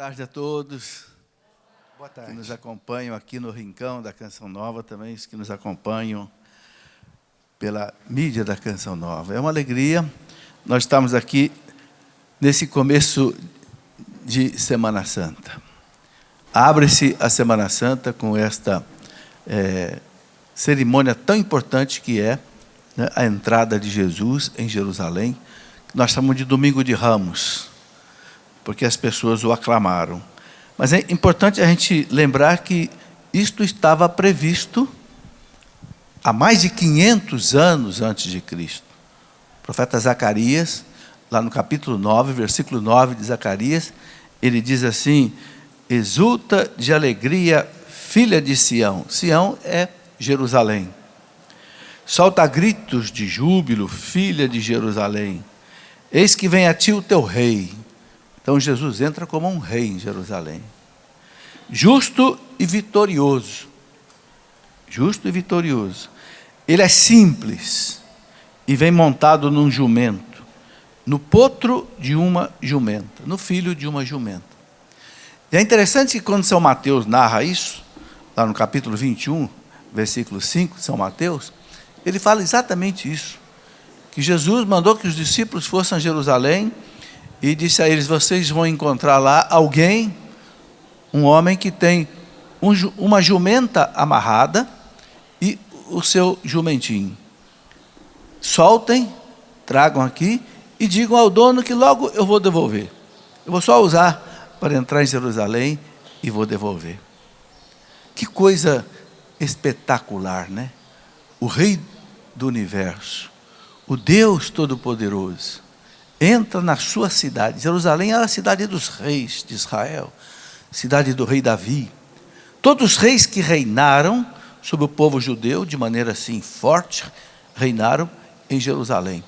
tarde a todos. Boa tarde. Que nos acompanham aqui no Rincão da Canção Nova, também os que nos acompanham pela mídia da Canção Nova. É uma alegria nós estamos aqui nesse começo de Semana Santa. Abre-se a Semana Santa com esta cerimônia tão importante que é, né, a entrada de Jesus em Jerusalém. Nós chamamos de Domingo de Ramos, porque as pessoas o aclamaram. Mas é importante a gente lembrar que isto estava previsto há mais de 500 anos antes de Cristo. O profeta Zacarias, lá no capítulo 9, versículo 9 de Zacarias, ele diz assim: exulta de alegria, filha de Sião. Sião é Jerusalém. Solta gritos de júbilo, filha de Jerusalém. Eis que vem a ti o teu rei. Então Jesus entra como um rei em Jerusalém. Justo e vitorioso. Justo e vitorioso. Ele é simples e vem montado num jumento, no potro de uma jumenta, no filho de uma jumenta. E é interessante que quando São Mateus narra isso, lá no capítulo 21, versículo 5 de São Mateus, ele fala exatamente isso, que Jesus mandou que os discípulos fossem a Jerusalém e disse a eles: vocês vão encontrar lá alguém, um homem que tem uma jumenta amarrada e o seu jumentinho. Soltem, tragam aqui e digam ao dono que logo eu vou devolver. Eu vou só usar para entrar em Jerusalém e vou devolver. Que coisa espetacular, né? O Rei do Universo, o Deus Todo-Poderoso, entra na sua cidade. Jerusalém era a cidade dos reis de Israel, cidade do rei Davi. Todos os reis que reinaram sobre o povo judeu, de maneira assim forte, reinaram em Jerusalém.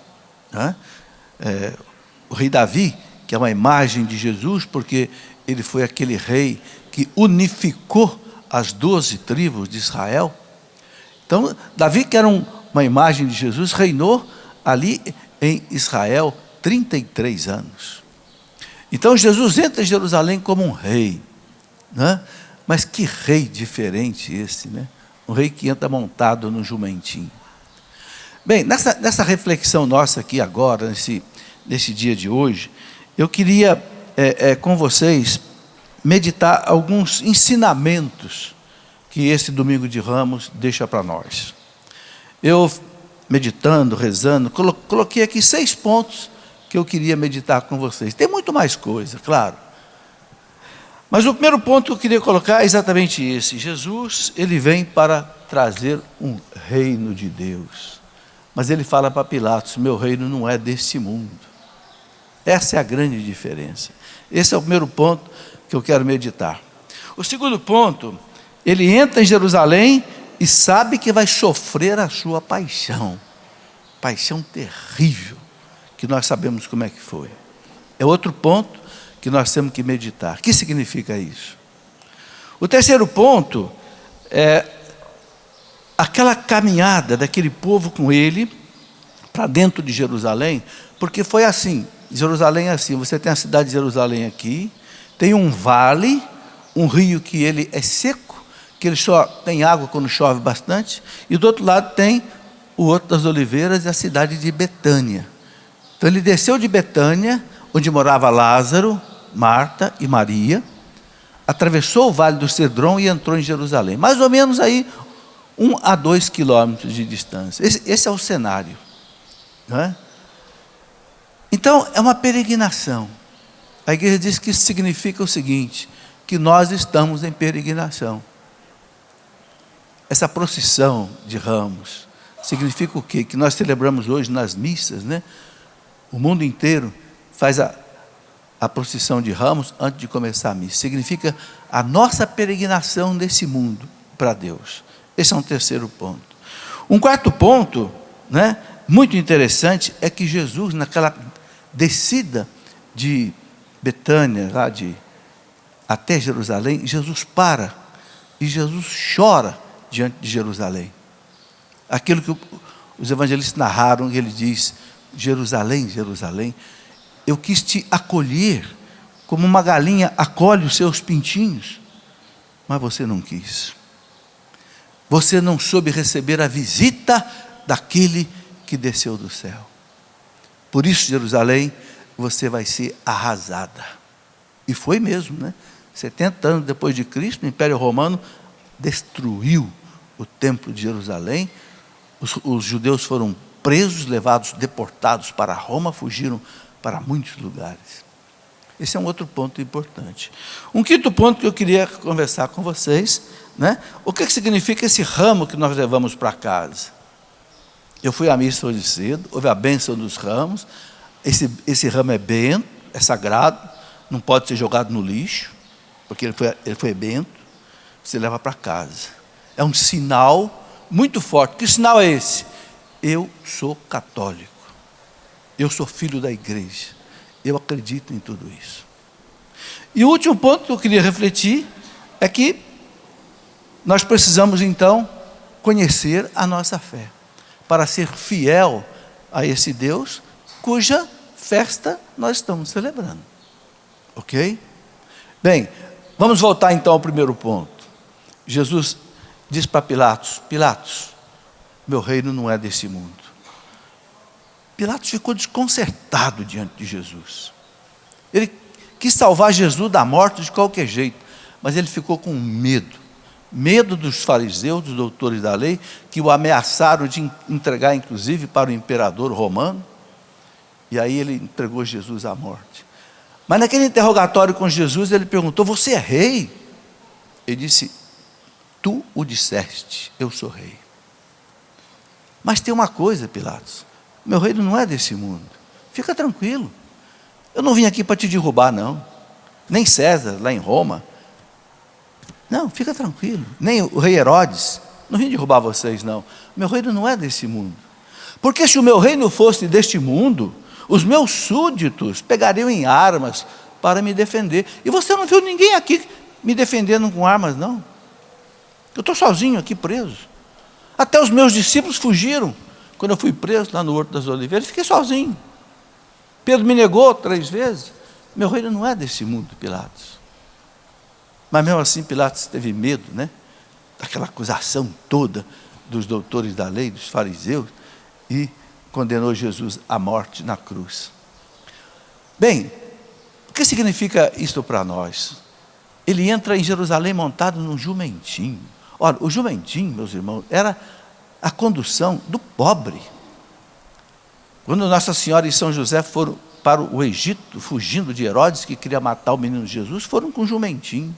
O rei Davi, que é uma imagem de Jesus, porque ele foi aquele rei que unificou as 12 tribos de Israel. Então, Davi, que era uma imagem de Jesus, reinou ali em Israel 33 anos. Então Jesus entra em Jerusalém como um rei, né? Mas que rei diferente esse, né? Um rei que entra montado no jumentinho. Bem, nessa reflexão nossa aqui agora, nesse dia de hoje, eu queria com vocês meditar alguns ensinamentos que esse Domingo de Ramos deixa para nós. Eu, meditando, rezando, coloquei aqui 6 pontos que eu queria meditar com vocês. Tem muito mais coisa, claro. Mas o primeiro ponto que eu queria colocar é exatamente esse. Jesus, ele vem para trazer um reino de Deus. Mas ele fala para Pilatos: meu reino não é desse mundo. Essa é a grande diferença. Esse é o primeiro ponto que eu quero meditar. O segundo ponto, ele entra em Jerusalém e sabe que vai sofrer a sua paixão. Paixão terrível, que nós sabemos como é que foi. É outro ponto que nós temos que meditar. O que significa isso? O terceiro ponto é aquela caminhada daquele povo com ele para dentro de Jerusalém, porque foi assim. Jerusalém é assim: você tem a cidade de Jerusalém aqui, tem um vale, um rio que ele é seco, que ele só tem água quando chove bastante, e do outro lado tem o Horto das Oliveiras e a cidade de Betânia. Então ele desceu de Betânia, onde morava Lázaro, Marta e Maria, atravessou o Vale do Cedron e entrou em Jerusalém, mais ou menos aí 1 a 2 quilômetros de distância. Esse é o cenário, não é? Então é uma peregrinação. A igreja diz que isso significa o seguinte, que nós estamos em peregrinação. Essa procissão de ramos significa o quê? Que nós celebramos hoje nas missas, né? O mundo inteiro faz a procissão de ramos antes de começar a missa. Significa a nossa peregrinação nesse mundo para Deus. Esse é um terceiro ponto. Um quarto ponto, né, muito interessante, é que Jesus, naquela descida de Betânia, até Jerusalém, Jesus para e Jesus chora diante de Jerusalém. Aquilo que os evangelistas narraram, ele diz: Jerusalém, Jerusalém, eu quis te acolher como uma galinha acolhe os seus pintinhos, mas você não quis. Você não soube receber a visita daquele que desceu do céu. Por isso, Jerusalém, você vai ser arrasada. E foi mesmo, né? 70 anos depois de Cristo, o Império Romano destruiu o templo de Jerusalém. Os judeus foram presos, levados, deportados para Roma, fugiram para muitos lugares. Esse é um outro ponto importante. Um quinto ponto que eu queria conversar com vocês, né? O que significa esse ramo que nós levamos para casa? Eu fui à missa hoje cedo, houve a bênção dos ramos. Esse ramo é bento, é sagrado, não pode ser jogado no lixo, porque ele foi bento. Você leva para casa. É um sinal muito forte. Que sinal é esse? Eu sou católico. Eu sou filho da igreja. Eu acredito em tudo isso. E o último ponto que eu queria refletir é que nós precisamos então conhecer a nossa fé, para ser fiel a esse Deus cuja festa nós estamos celebrando. Ok? Bem, vamos voltar então ao primeiro ponto. Jesus diz para Pilatos: Pilatos, meu reino não é desse mundo. Pilatos ficou desconcertado diante de Jesus. Ele quis salvar Jesus da morte de qualquer jeito, mas ele ficou com medo dos fariseus, dos doutores da lei, que o ameaçaram de entregar inclusive para o imperador romano, e aí ele entregou Jesus à morte. Mas naquele interrogatório com Jesus, ele perguntou: você é rei? Ele disse: tu o disseste, eu sou rei. Mas tem uma coisa, Pilatos, meu reino não é desse mundo. Fica tranquilo, eu não vim aqui para te derrubar não, nem César lá em Roma, não, fica tranquilo, nem o rei Herodes, não vim derrubar vocês não. Meu reino não é desse mundo, porque se o meu reino fosse deste mundo, os meus súditos pegariam em armas para me defender, e você não viu ninguém aqui me defendendo com armas não. Eu estou sozinho aqui preso, até os meus discípulos fugiram, quando eu fui preso lá no Horto das Oliveiras, fiquei sozinho. Pedro me negou 3 vezes. Meu reino não é desse mundo, Pilatos. Mas mesmo assim Pilatos teve medo, né? Daquela acusação toda dos doutores da lei, dos fariseus, e condenou Jesus à morte na cruz. Bem, o que significa isto para nós? Ele entra em Jerusalém montado num jumentinho. Olha, o jumentinho, meus irmãos, era a condução do pobre. Quando Nossa Senhora e São José foram para o Egito, fugindo de Herodes, que queria matar o menino Jesus, foram com jumentinho.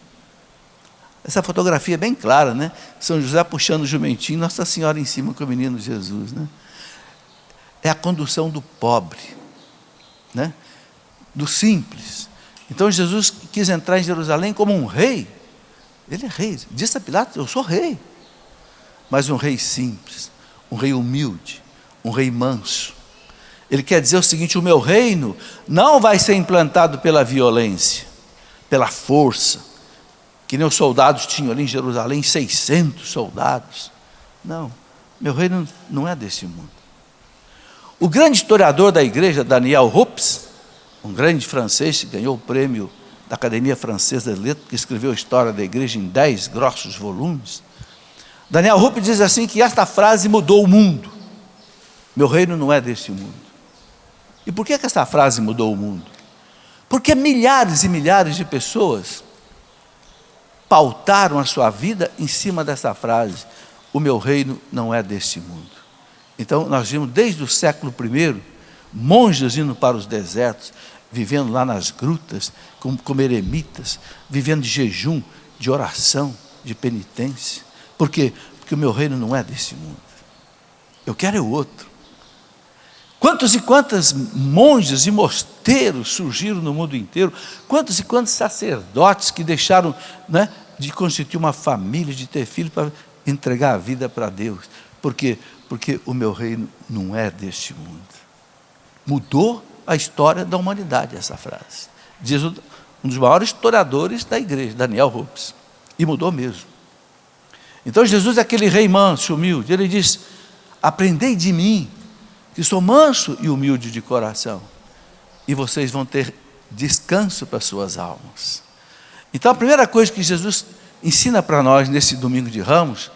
Essa fotografia é bem clara, né? São José puxando o jumentinho, Nossa Senhora em cima com o menino Jesus, né? É a condução do pobre, né? Do simples. Então Jesus quis entrar em Jerusalém como um rei. Ele é rei, disse a Pilatos: eu sou rei. Mas um rei simples, um rei humilde, um rei manso. Ele quer dizer o seguinte: o meu reino não vai ser implantado pela violência, pela força, que nem os soldados tinham ali em Jerusalém, 600 soldados. Não, meu reino não é desse mundo. O grande historiador da igreja, Daniel Hupes, um grande francês que ganhou o prêmio da Academia Francesa de Letras, que escreveu a história da igreja em 10 grossos volumes, Daniel Hupes diz assim que esta frase mudou o mundo. Meu reino não é desse mundo. E por que essa frase mudou o mundo? Porque milhares e milhares de pessoas pautaram a sua vida em cima dessa frase: o meu reino não é desse mundo. Então nós vimos desde o século I, monges indo para os desertos, vivendo lá nas grutas, como eremitas, vivendo de jejum, de oração, de penitência. Por quê? Porque o meu reino não é desse mundo. Eu quero é o outro. Quantos e quantos monges e mosteiros surgiram no mundo inteiro? Quantos e quantos sacerdotes que deixaram, né, de constituir uma família, de ter filhos, para entregar a vida para Deus. Por quê? Porque o meu reino não é deste mundo. Mudou a história da humanidade essa frase. Diz um dos maiores historiadores da igreja, Daniel Hupes. E mudou mesmo. Então Jesus é aquele rei manso, humilde. Ele diz: aprendei de mim, que sou manso e humilde de coração, e vocês vão ter descanso para as suas almas. Então a primeira coisa que Jesus ensina para nós nesse domingo de Ramos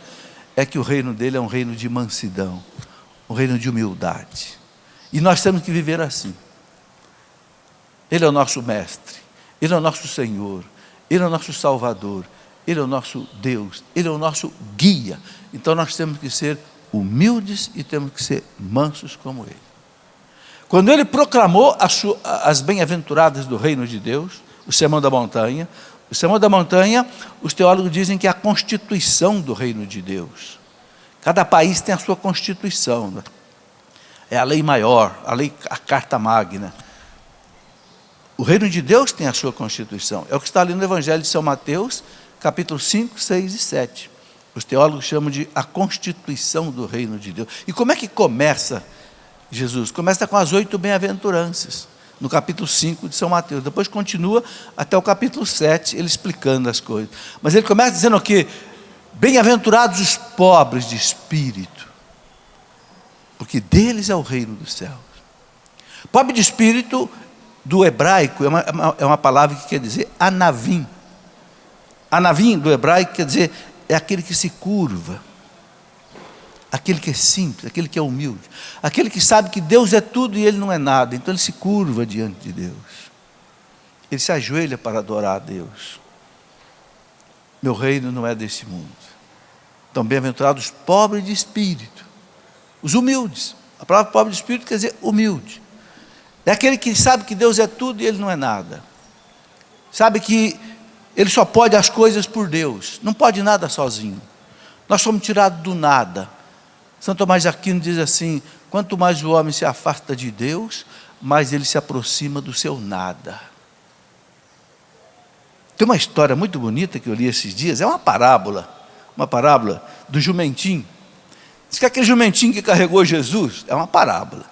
é que o reino dele é um reino de mansidão, um reino de humildade. E nós temos que viver assim. Ele é o nosso mestre, Ele é o nosso Senhor, Ele é o nosso Salvador, Ele é o nosso Deus, Ele é o nosso guia. Então nós temos que ser humildes e temos que ser mansos como Ele. Quando Ele proclamou as bem-aventuradas do reino de Deus, o Sermão da Montanha, os teólogos dizem que é a constituição do reino de Deus. Cada país tem a sua constituição, né? É a lei maior, a carta magna. O reino de Deus tem a sua constituição. É o que está ali no Evangelho de São Mateus, capítulo 5, 6 e 7. Os teólogos chamam de a constituição do reino de Deus. E como é que começa Jesus? Começa com as 8 bem-aventuranças, no capítulo 5 de São Mateus. Depois continua até o capítulo 7, ele explicando as coisas. Mas ele começa dizendo o quê? Bem-aventurados os pobres de espírito, porque deles é o reino dos céus. Pobre de espírito, do hebraico, é uma palavra que quer dizer anavim. Anavim, do hebraico, quer dizer, é aquele que se curva, aquele que é simples, aquele que é humilde, aquele que sabe que Deus é tudo e ele não é nada, então ele se curva diante de Deus, ele se ajoelha para adorar a Deus. Meu reino não é desse mundo. Então, bem-aventurados os pobres de espírito, os humildes. A palavra pobre de espírito quer dizer humilde. É aquele que sabe que Deus é tudo e ele não é nada. Sabe que ele só pode as coisas por Deus, não pode nada sozinho. Nós somos tirados do nada. São Tomás de Aquino diz assim: quanto mais o homem se afasta de Deus, mais ele se aproxima do seu nada. Tem uma história muito bonita que eu li esses dias, é uma parábola do jumentinho. Diz que aquele jumentinho que carregou Jesus, é uma parábola.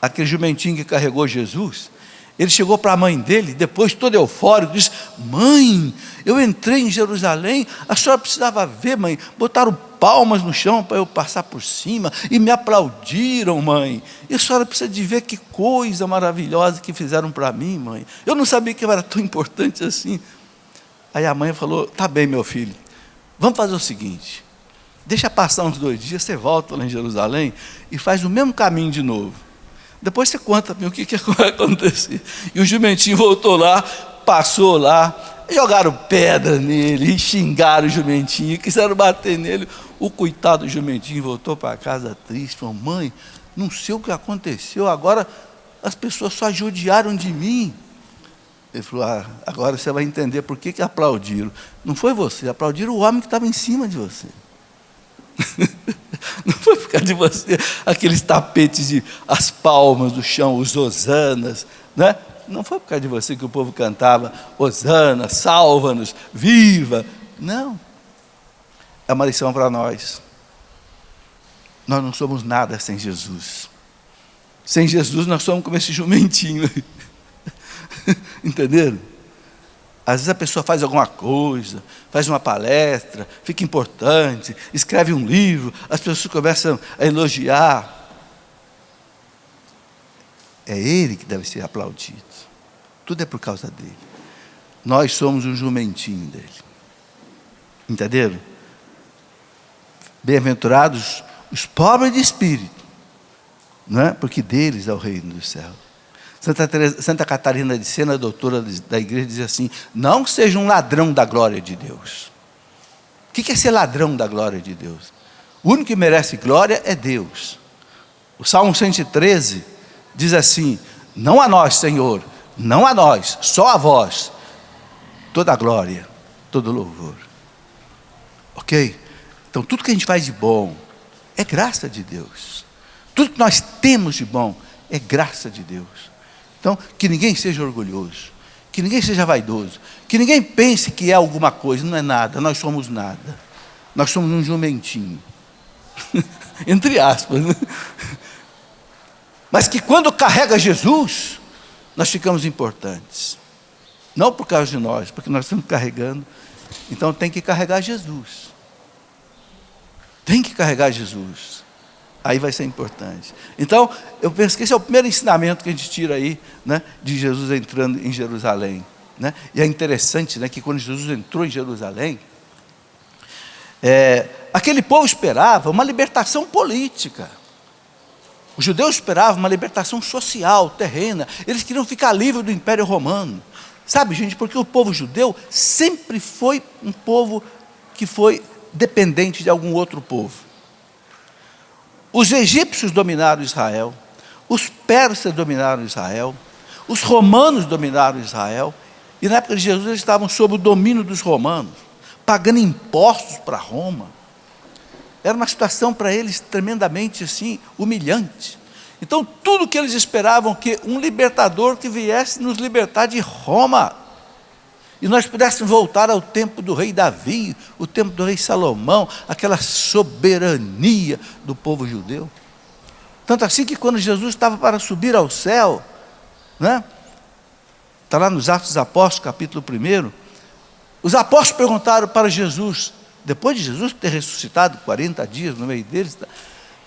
Aquele jumentinho que carregou Jesus, ele chegou para a mãe dele, depois todo eufórico, disse: mãe, eu entrei em Jerusalém, a senhora precisava ver, mãe, botaram palmas no chão para eu passar por cima, e me aplaudiram, mãe, e a senhora precisa de ver que coisa maravilhosa que fizeram para mim, mãe, eu não sabia que eu era tão importante assim. Aí a mãe falou: tá bem, meu filho, vamos fazer o seguinte, deixa passar uns 2 dias, você volta lá em Jerusalém, e faz o mesmo caminho de novo. Depois você conta para mim o que vai acontecer. E o jumentinho voltou lá, passou lá, jogaram pedra nele, e xingaram o jumentinho, quiseram bater nele. O coitado do jumentinho voltou para casa triste, falou: mãe, não sei o que aconteceu, agora as pessoas só judiaram de mim. Ele falou: agora você vai entender por que aplaudiram. Não foi você, aplaudiram o homem que estava em cima de você. Não foi por causa de você, aqueles tapetes as palmas do chão, os hosanas, né? Não foi por causa de você que o povo cantava hosana, salva-nos, viva. Não. É uma lição para nós. Nós não somos nada sem Jesus. Sem Jesus nós somos como esse jumentinho. Entenderam? Às vezes a pessoa faz alguma coisa, faz uma palestra, fica importante, escreve um livro, as pessoas começam a elogiar. É ele que deve ser aplaudido. Tudo é por causa dele. Nós somos um jumentinho dele. Entenderam? Bem-aventurados os pobres de espírito, não é? Porque deles é o reino dos céus. Santa Catarina de Sena, doutora da igreja, diz assim: não seja um ladrão da glória de Deus. O que é ser ladrão da glória de Deus? O único que merece glória é Deus. O Salmo 113 diz assim: não a nós, Senhor, não a nós, só a vós, toda a glória, todo louvor. Ok? Então tudo que a gente faz de bom é graça de Deus. Tudo que nós temos de bom é graça de Deus. Então, que ninguém seja orgulhoso, que ninguém seja vaidoso, que ninguém pense que é alguma coisa. Não é nada, nós somos nada. Nós somos um jumentinho. Entre aspas, né? Mas que quando carrega Jesus, nós ficamos importantes. Não por causa de nós, porque nós estamos carregando. Então tem que carregar Jesus. Tem que carregar Jesus. Aí vai ser importante. Então, eu penso que esse é o primeiro ensinamento que a gente tira aí, né, de Jesus entrando em Jerusalém. Né? E é interessante, né, que quando Jesus entrou em Jerusalém, aquele povo esperava uma libertação política. Os judeus esperavam uma libertação social, terrena. Eles queriam ficar livres do Império Romano. Sabe, gente, porque o povo judeu sempre foi um povo que foi dependente de algum outro povo. Os egípcios dominaram Israel, os persas dominaram Israel, os romanos dominaram Israel, e na época de Jesus eles estavam sob o domínio dos romanos, pagando impostos para Roma. Era uma situação para eles tremendamente assim, humilhante. Então tudo que eles esperavam, que um libertador que viesse nos libertar de Roma, e nós pudéssemos voltar ao tempo do rei Davi, o tempo do rei Salomão, aquela soberania do povo judeu. Tanto assim que quando Jesus estava para subir ao céu, né? Está lá nos Atos dos Apóstolos, capítulo 1, os apóstolos perguntaram para Jesus, depois de Jesus ter ressuscitado 40 dias no meio deles,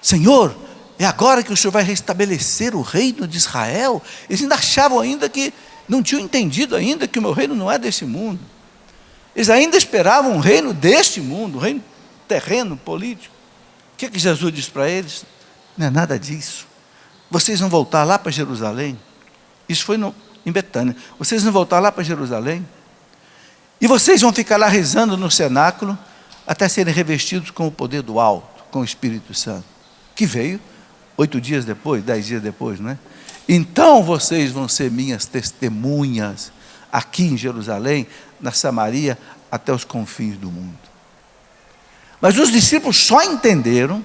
Senhor, é agora que o Senhor vai restabelecer o reino de Israel? Eles ainda achavam ainda que não tinham entendido ainda que o meu reino não é desse mundo. Eles ainda esperavam um reino deste mundo, um reino terreno, político. O que Jesus disse para eles? Não é nada disso. Vocês vão voltar lá para Jerusalém. Isso foi em Betânia. Vocês vão voltar lá para Jerusalém. E vocês vão ficar lá rezando no cenáculo, até serem revestidos com o poder do alto, com o Espírito Santo, que veio 8 dias depois, 10 dias depois, não é? Então vocês vão ser minhas testemunhas aqui em Jerusalém, na Samaria, até os confins do mundo. Mas os discípulos só entenderam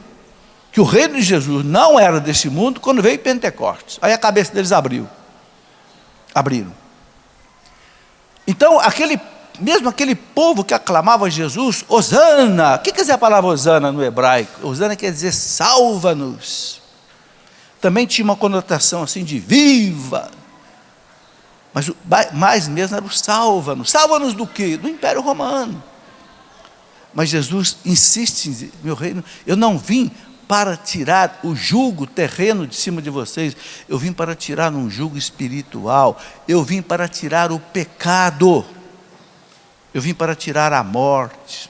que o reino de Jesus não era desse mundo quando veio Pentecostes. Aí a cabeça deles abriram. Então mesmo aquele povo que aclamava Jesus, Hosana, o que quer dizer a palavra Hosana no hebraico? Hosana quer dizer salva-nos. Também tinha uma conotação assim de viva, mas mais mesmo era o salva-nos. Salva-nos do quê? Do Império Romano. Mas Jesus insiste em dizer, meu reino, eu não vim para tirar o jugo terreno de cima de vocês, eu vim para tirar um jugo espiritual, eu vim para tirar o pecado, eu vim para tirar a morte.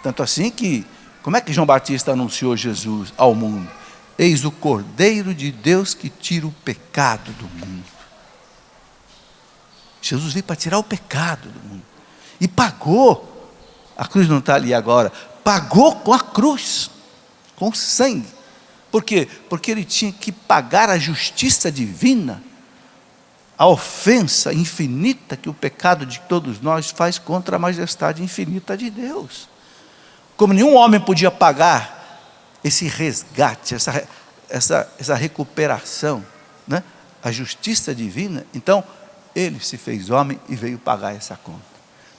Tanto assim que, como é que João Batista anunciou Jesus ao mundo? Eis o Cordeiro de Deus que tira o pecado do mundo. Jesus veio para tirar o pecado do mundo. E pagou. A cruz não está ali agora. Pagou com a cruz. Com sangue. Por quê? Porque ele tinha que pagar a justiça divina. A ofensa infinita que o pecado de todos nós faz contra a majestade infinita de Deus. Como nenhum homem podia pagar esse resgate, essa recuperação, né? A justiça divina, então ele se fez homem e veio pagar essa conta.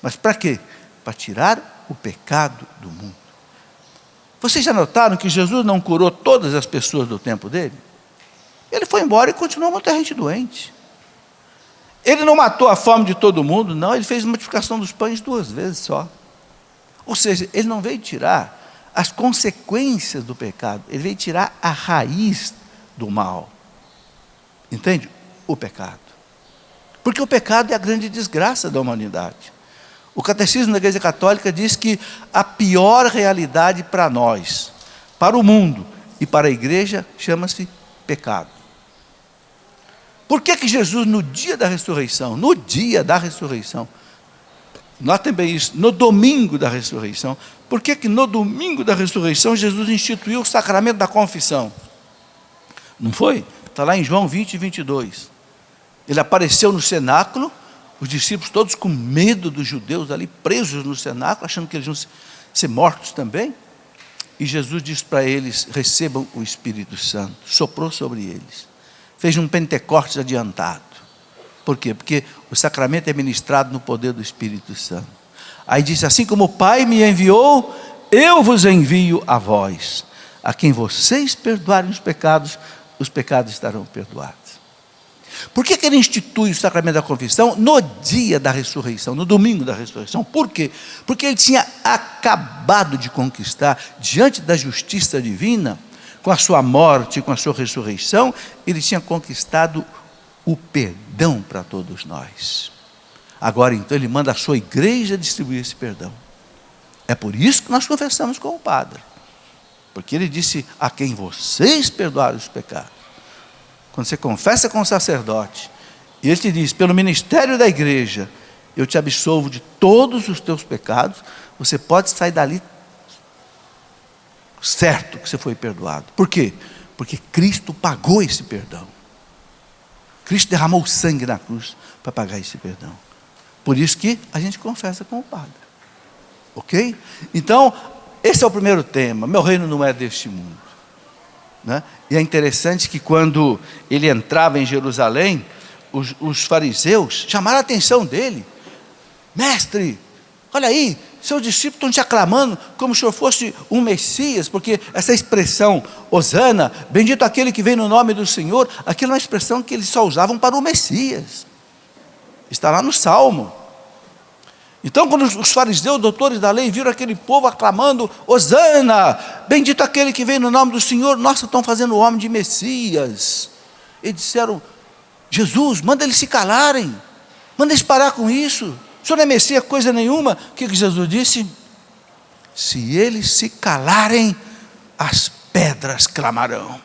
Mas para quê? Para tirar o pecado do mundo. Vocês já notaram que Jesus não curou todas as pessoas do tempo dele? Ele foi embora e continuou muita gente doente. Ele não matou a fome de todo mundo, não, ele fez multiplicação dos pães 2 vezes só. Ou seja, ele não veio tirar as consequências do pecado, ele veio tirar a raiz do mal. Entende? O pecado. Porque o pecado é a grande desgraça da humanidade. O catecismo da Igreja Católica diz que a pior realidade para nós, para o mundo e para a igreja, chama-se pecado. Por que Jesus no dia da ressurreição, notem bem isso, no domingo da ressurreição, por que no domingo da ressurreição Jesus instituiu o sacramento da confissão? Não foi? Está lá em João 20 e 22. Ele apareceu no cenáculo, os discípulos todos com medo dos judeus ali, presos no cenáculo, achando que eles iam ser mortos também. E Jesus disse para eles, recebam o Espírito Santo, soprou sobre eles. Fez um Pentecostes adiantado. Por quê? Porque o sacramento é ministrado no poder do Espírito Santo. Aí disse, assim como o Pai me enviou, eu vos envio a vós. A quem vocês perdoarem os pecados estarão perdoados. Por que ele institui o sacramento da confissão no dia da ressurreição, no domingo da ressurreição? Por quê? Porque ele tinha acabado de conquistar, diante da justiça divina, com a sua morte, com a sua ressurreição, ele tinha conquistado o perdão para todos nós. Agora então ele manda a sua igreja distribuir esse perdão. É por isso que nós confessamos com o Padre, porque ele disse: a quem vocês perdoarem os pecados. Quando você confessa com o sacerdote, e ele te diz: pelo ministério da igreja, eu te absolvo de todos os teus pecados, você pode sair dali certo que você foi perdoado. Por quê? Porque Cristo pagou esse perdão. Cristo derramou sangue na cruz para pagar esse perdão. Por isso que a gente confessa com o Padre. Ok? Então, esse é o primeiro tema. Meu reino não é deste mundo, né? E é interessante que quando ele entrava em Jerusalém, os fariseus chamaram a atenção dele. Mestre, olha aí, seus discípulos estão te aclamando como se o senhor fosse um Messias, porque essa expressão, Hosana, bendito aquele que vem no nome do Senhor, aquela é uma expressão que eles só usavam para o Messias. Está lá no Salmo. Então, quando os fariseus, doutores da lei, viram aquele povo aclamando: Hosana, bendito aquele que vem no nome do Senhor, nossa, estão fazendo o homem de Messias. Eles disseram: Jesus, manda eles se calarem, manda eles parar com isso. O senhor não é Messias coisa nenhuma. O que Jesus disse? Se eles se calarem, as pedras clamarão.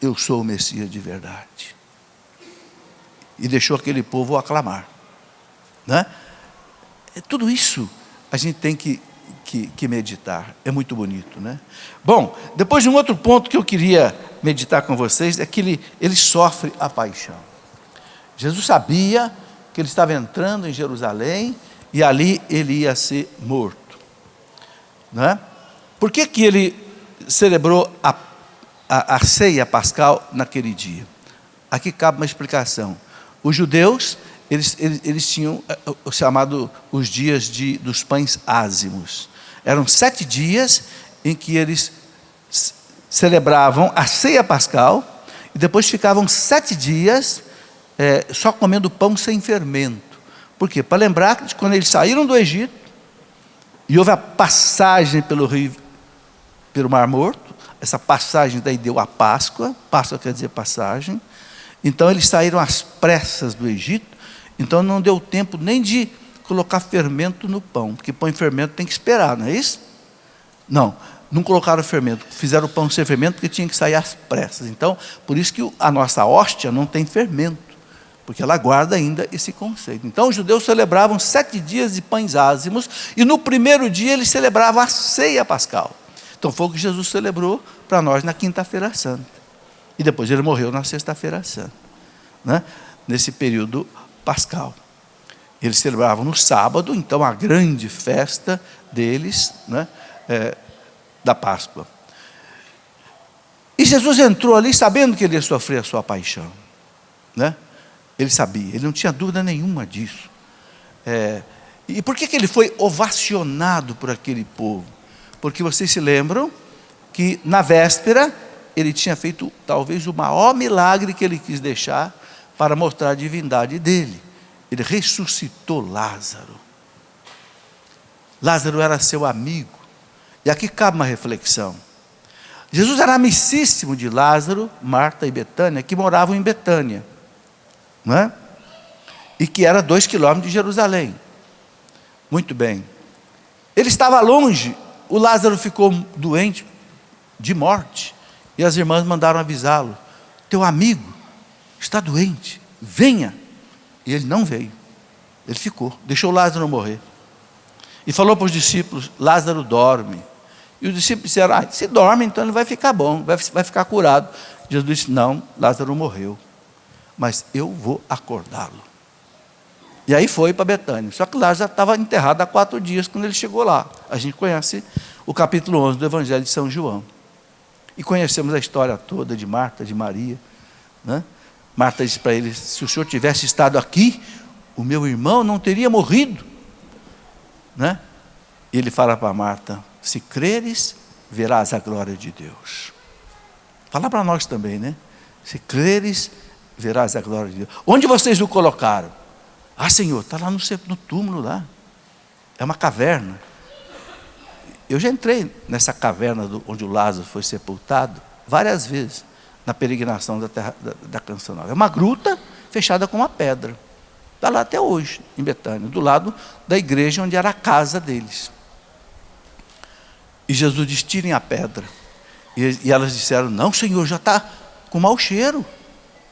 Eu sou o Messias de verdade. E deixou aquele povo aclamar, né? Tudo isso a gente tem que meditar. É muito bonito, né? Bom, depois de um outro ponto que eu queria meditar com vocês, é que ele sofre a paixão. Jesus sabia que ele estava entrando em Jerusalém e ali ele ia ser morto, né? Por que ele celebrou a ceia pascal naquele dia? Aqui cabe uma explicação. Os judeus, eles tinham o chamado os dias dos pães ázimos. Eram 7 dias em que eles celebravam a ceia pascal e depois ficavam 7 dias só comendo pão sem fermento. Por quê? Para lembrar que quando eles saíram do Egito e houve a passagem pelo rio, pelo Mar Morto, essa passagem daí deu a Páscoa. Páscoa quer dizer passagem. Então eles saíram às pressas do Egito. Então não deu tempo nem de colocar fermento no pão, porque pão em fermento tem que esperar, não é isso? Não colocaram fermento, fizeram o pão sem fermento porque tinha que sair às pressas. Então, por isso que a nossa hóstia não tem fermento, porque ela guarda ainda esse conceito. Então os judeus celebravam 7 dias de pães ázimos, e no primeiro dia eles celebravam a ceia pascal. Então foi o que Jesus celebrou para nós na quinta-feira santa, e depois ele morreu na sexta-feira santa, né? Nesse período pascal. Eles celebravam no sábado, então a grande festa deles, né? Da Páscoa. E Jesus entrou ali sabendo que ele ia sofrer a sua paixão, né? Ele sabia, ele não tinha dúvida nenhuma disso. E por que ele foi ovacionado por aquele povo? Porque vocês se lembram que na véspera ele tinha feito talvez o maior milagre que ele quis deixar para mostrar a divindade dele. Ele ressuscitou Lázaro. Lázaro era seu amigo. E aqui cabe uma reflexão. Jesus era amicíssimo de Lázaro, Marta e Betânia, que moravam em Betânia, não é? E que era 2 quilômetros de Jerusalém. Muito bem. Ele estava longe, o Lázaro ficou doente, de morte, e as irmãs mandaram avisá-lo: teu amigo está doente, venha. E ele não veio, ele ficou, deixou Lázaro morrer. E falou para os discípulos: Lázaro dorme. E os discípulos disseram: se dorme, então ele vai ficar bom, vai ficar curado. Jesus disse: não, Lázaro morreu, mas eu vou acordá-lo. E aí foi para Betânia. Só que Lázaro já estava enterrado há 4 dias quando ele chegou lá. A gente conhece o capítulo 11 do Evangelho de São João. E conhecemos a história toda de Marta, de Maria, né? Marta disse para ele: se o senhor tivesse estado aqui, o meu irmão não teria morrido, né? E ele fala para Marta: se creres, verás a glória de Deus. Fala para nós também, né? Se creres, verás a glória de Deus. Onde vocês o colocaram? Senhor, está lá no túmulo lá. É uma caverna. Eu já entrei nessa caverna onde o Lázaro foi sepultado várias vezes, na peregrinação da terra da Canção Nova. É uma gruta fechada com uma pedra. Está lá até hoje, em Betânia, do lado da igreja onde era a casa deles. E Jesus diz: tirem a pedra. E elas disseram: não, Senhor, já está com mau cheiro,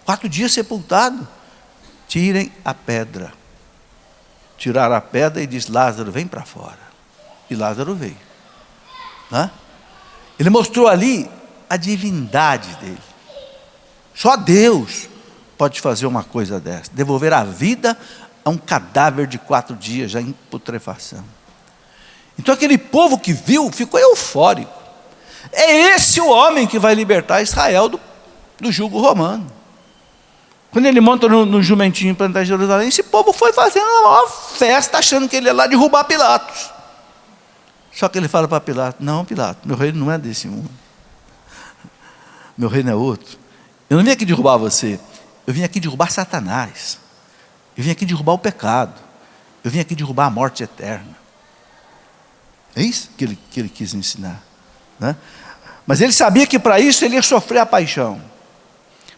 4 dias sepultado. Tirem a pedra. Tiraram a pedra e diz: Lázaro, vem para fora. E Lázaro veio. Ele mostrou ali a divindade dele. Só Deus pode fazer uma coisa dessa, devolver a vida a um cadáver de 4 dias já em putrefação. Então aquele povo que viu ficou eufórico. É esse o homem que vai libertar Israel do jugo romano. Quando ele monta no jumentinho para entrar em Jerusalém, esse povo foi fazendo uma maior festa, achando que ele ia lá derrubar Pilatos. Só que ele fala para Pilatos: não, Pilatos, meu reino não é desse mundo. Meu reino é outro. Eu não vim aqui derrubar você, eu vim aqui derrubar Satanás. Eu vim aqui derrubar o pecado. Eu vim aqui derrubar a morte eterna. É isso que ele quis ensinar, né? Mas ele sabia que para isso ele ia sofrer a paixão,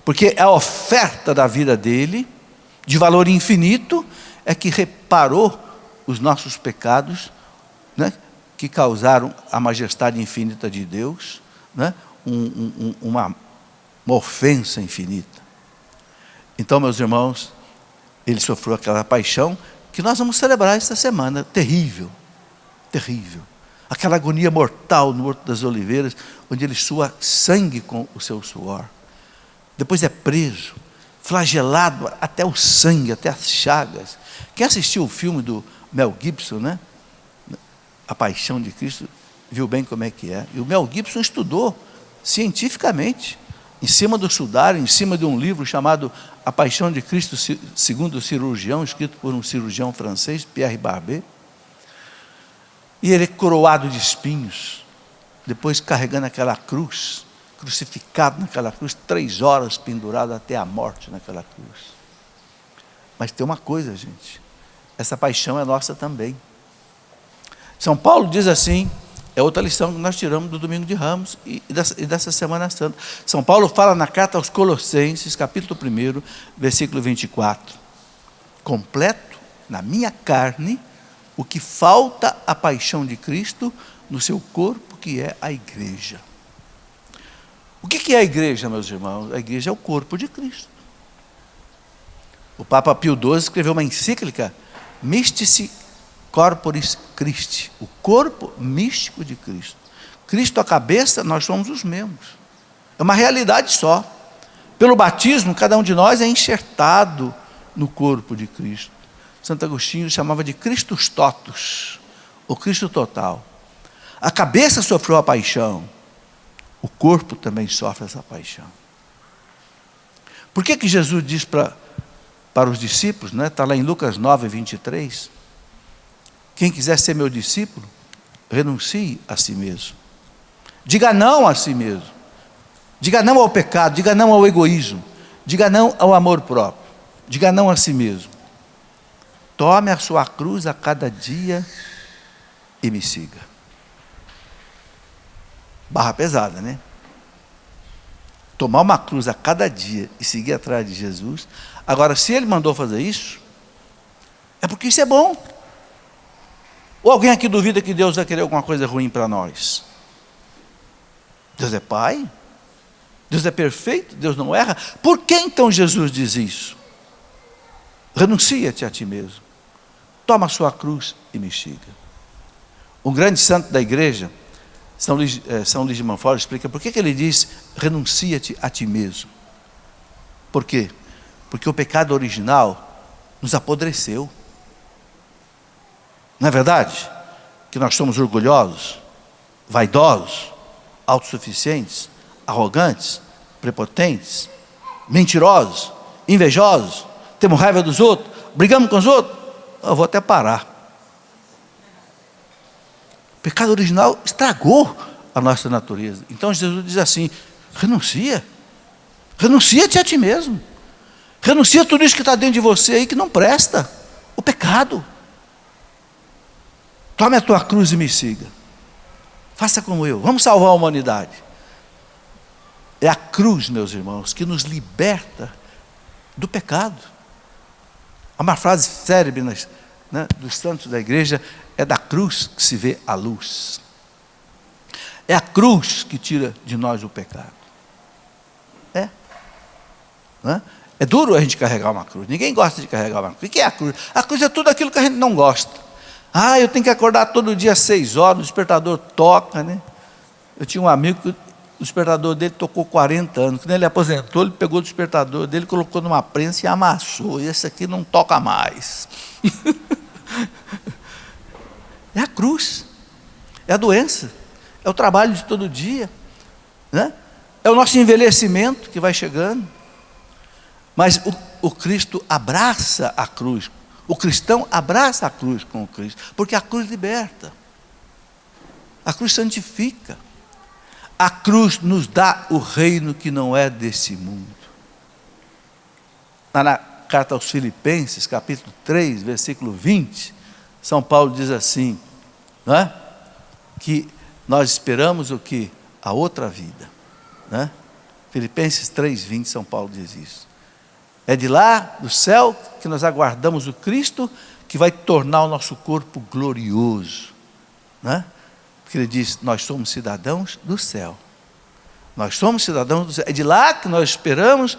porque a oferta da vida dele, de valor infinito, é que reparou os nossos pecados, né, que causaram a majestade infinita de Deus, né, uma ofensa infinita. Então, meus irmãos, ele sofreu aquela paixão que nós vamos celebrar esta semana. Terrível, terrível. Aquela agonia mortal no Horto das Oliveiras, onde ele sua sangue com o seu suor. Depois é preso, flagelado até o sangue, até as chagas. Quem assistiu o filme do Mel Gibson, né? A Paixão de Cristo, viu bem como é que é. E o Mel Gibson estudou cientificamente, em cima do sudário, em cima de um livro chamado A Paixão de Cristo segundo o cirurgião, escrito por um cirurgião francês, Pierre Barbet. E ele é coroado de espinhos, depois carregando aquela cruz, crucificado naquela cruz, 3 horas pendurado até a morte naquela cruz. Mas tem uma coisa, gente, essa paixão é nossa também. São Paulo diz assim, é outra lição que nós tiramos do Domingo de Ramos e dessa Semana Santa. São Paulo fala na carta aos Colossenses, capítulo 1, versículo 24. Completo na minha carne o que falta à paixão de Cristo no seu corpo, que é a igreja. O que é a igreja, meus irmãos? A igreja é o corpo de Cristo. O Papa Pio XII escreveu uma encíclica, Mystici Corporis Christi, o corpo místico de Cristo. Cristo a cabeça, nós somos os membros. É uma realidade só. Pelo batismo, cada um de nós é enxertado no corpo de Cristo. Santo Agostinho chamava de Christus totus, o Cristo total. A cabeça sofreu a paixão, o corpo também sofre essa paixão. Por que Jesus diz para os discípulos, né? Está lá em Lucas 9, 23, quem quiser ser meu discípulo, renuncie a si mesmo. Diga não a si mesmo. Diga não ao pecado, diga não ao egoísmo, diga não ao amor próprio, diga não a si mesmo. Tome a sua cruz a cada dia e me siga. Barra pesada, né? Tomar uma cruz a cada dia e seguir atrás de Jesus. Agora, se ele mandou fazer isso, é porque isso é bom. Ou alguém aqui duvida que Deus vai querer alguma coisa ruim para nós? Deus é Pai? Deus é perfeito? Deus não erra? Por que então Jesus diz isso? Renuncia-te a ti mesmo. Toma a sua cruz e me siga. Um grande santo da igreja, São Luís de Montfort, explica por que ele diz: renuncia-te a ti mesmo. Por quê? Porque o pecado original nos apodreceu. Não é verdade? Que nós somos orgulhosos, vaidosos, autossuficientes, arrogantes, prepotentes, mentirosos, invejosos, temos raiva dos outros, brigamos com os outros. Eu vou até parar. O pecado original estragou a nossa natureza. Então Jesus diz assim: renuncia-te a ti mesmo. Renuncia a tudo isso que está dentro de você aí que não presta. O pecado. Tome a tua cruz e me siga. faça como eu, vamos salvar a humanidade. É a cruz, meus irmãos, que nos liberta do pecado. Há uma frase célebre, né, dos santos da igreja: é da cruz que se vê a luz. É a cruz que tira de nós o pecado. Né? É duro a gente carregar uma cruz. Ninguém gosta de carregar uma cruz. O que é a cruz? A cruz é tudo aquilo que a gente não gosta. Eu tenho que acordar todo dia às 6 horas, o despertador toca, né? Eu tinha um amigo que o despertador dele tocou 40 anos. Quando ele aposentou, ele pegou o despertador dele, colocou numa prensa e amassou. E esse aqui não toca mais. É a cruz. É a doença. É o trabalho de todo dia, né? É o nosso envelhecimento que vai chegando. Mas o Cristo abraça a cruz. O cristão abraça a cruz com o Cristo, porque a cruz liberta. A cruz santifica. A cruz nos dá o reino que não é desse mundo. Na carta aos Filipenses, capítulo 3, versículo 20, São Paulo diz assim, não é? Que nós esperamos o que? A outra vida, né? Filipenses 3:20, São Paulo diz isso. É de lá, do céu, que nós aguardamos o Cristo, que vai tornar o nosso corpo glorioso, né? Porque ele diz, nós somos cidadãos do céu. Nós somos cidadãos do céu. É de lá que nós esperamos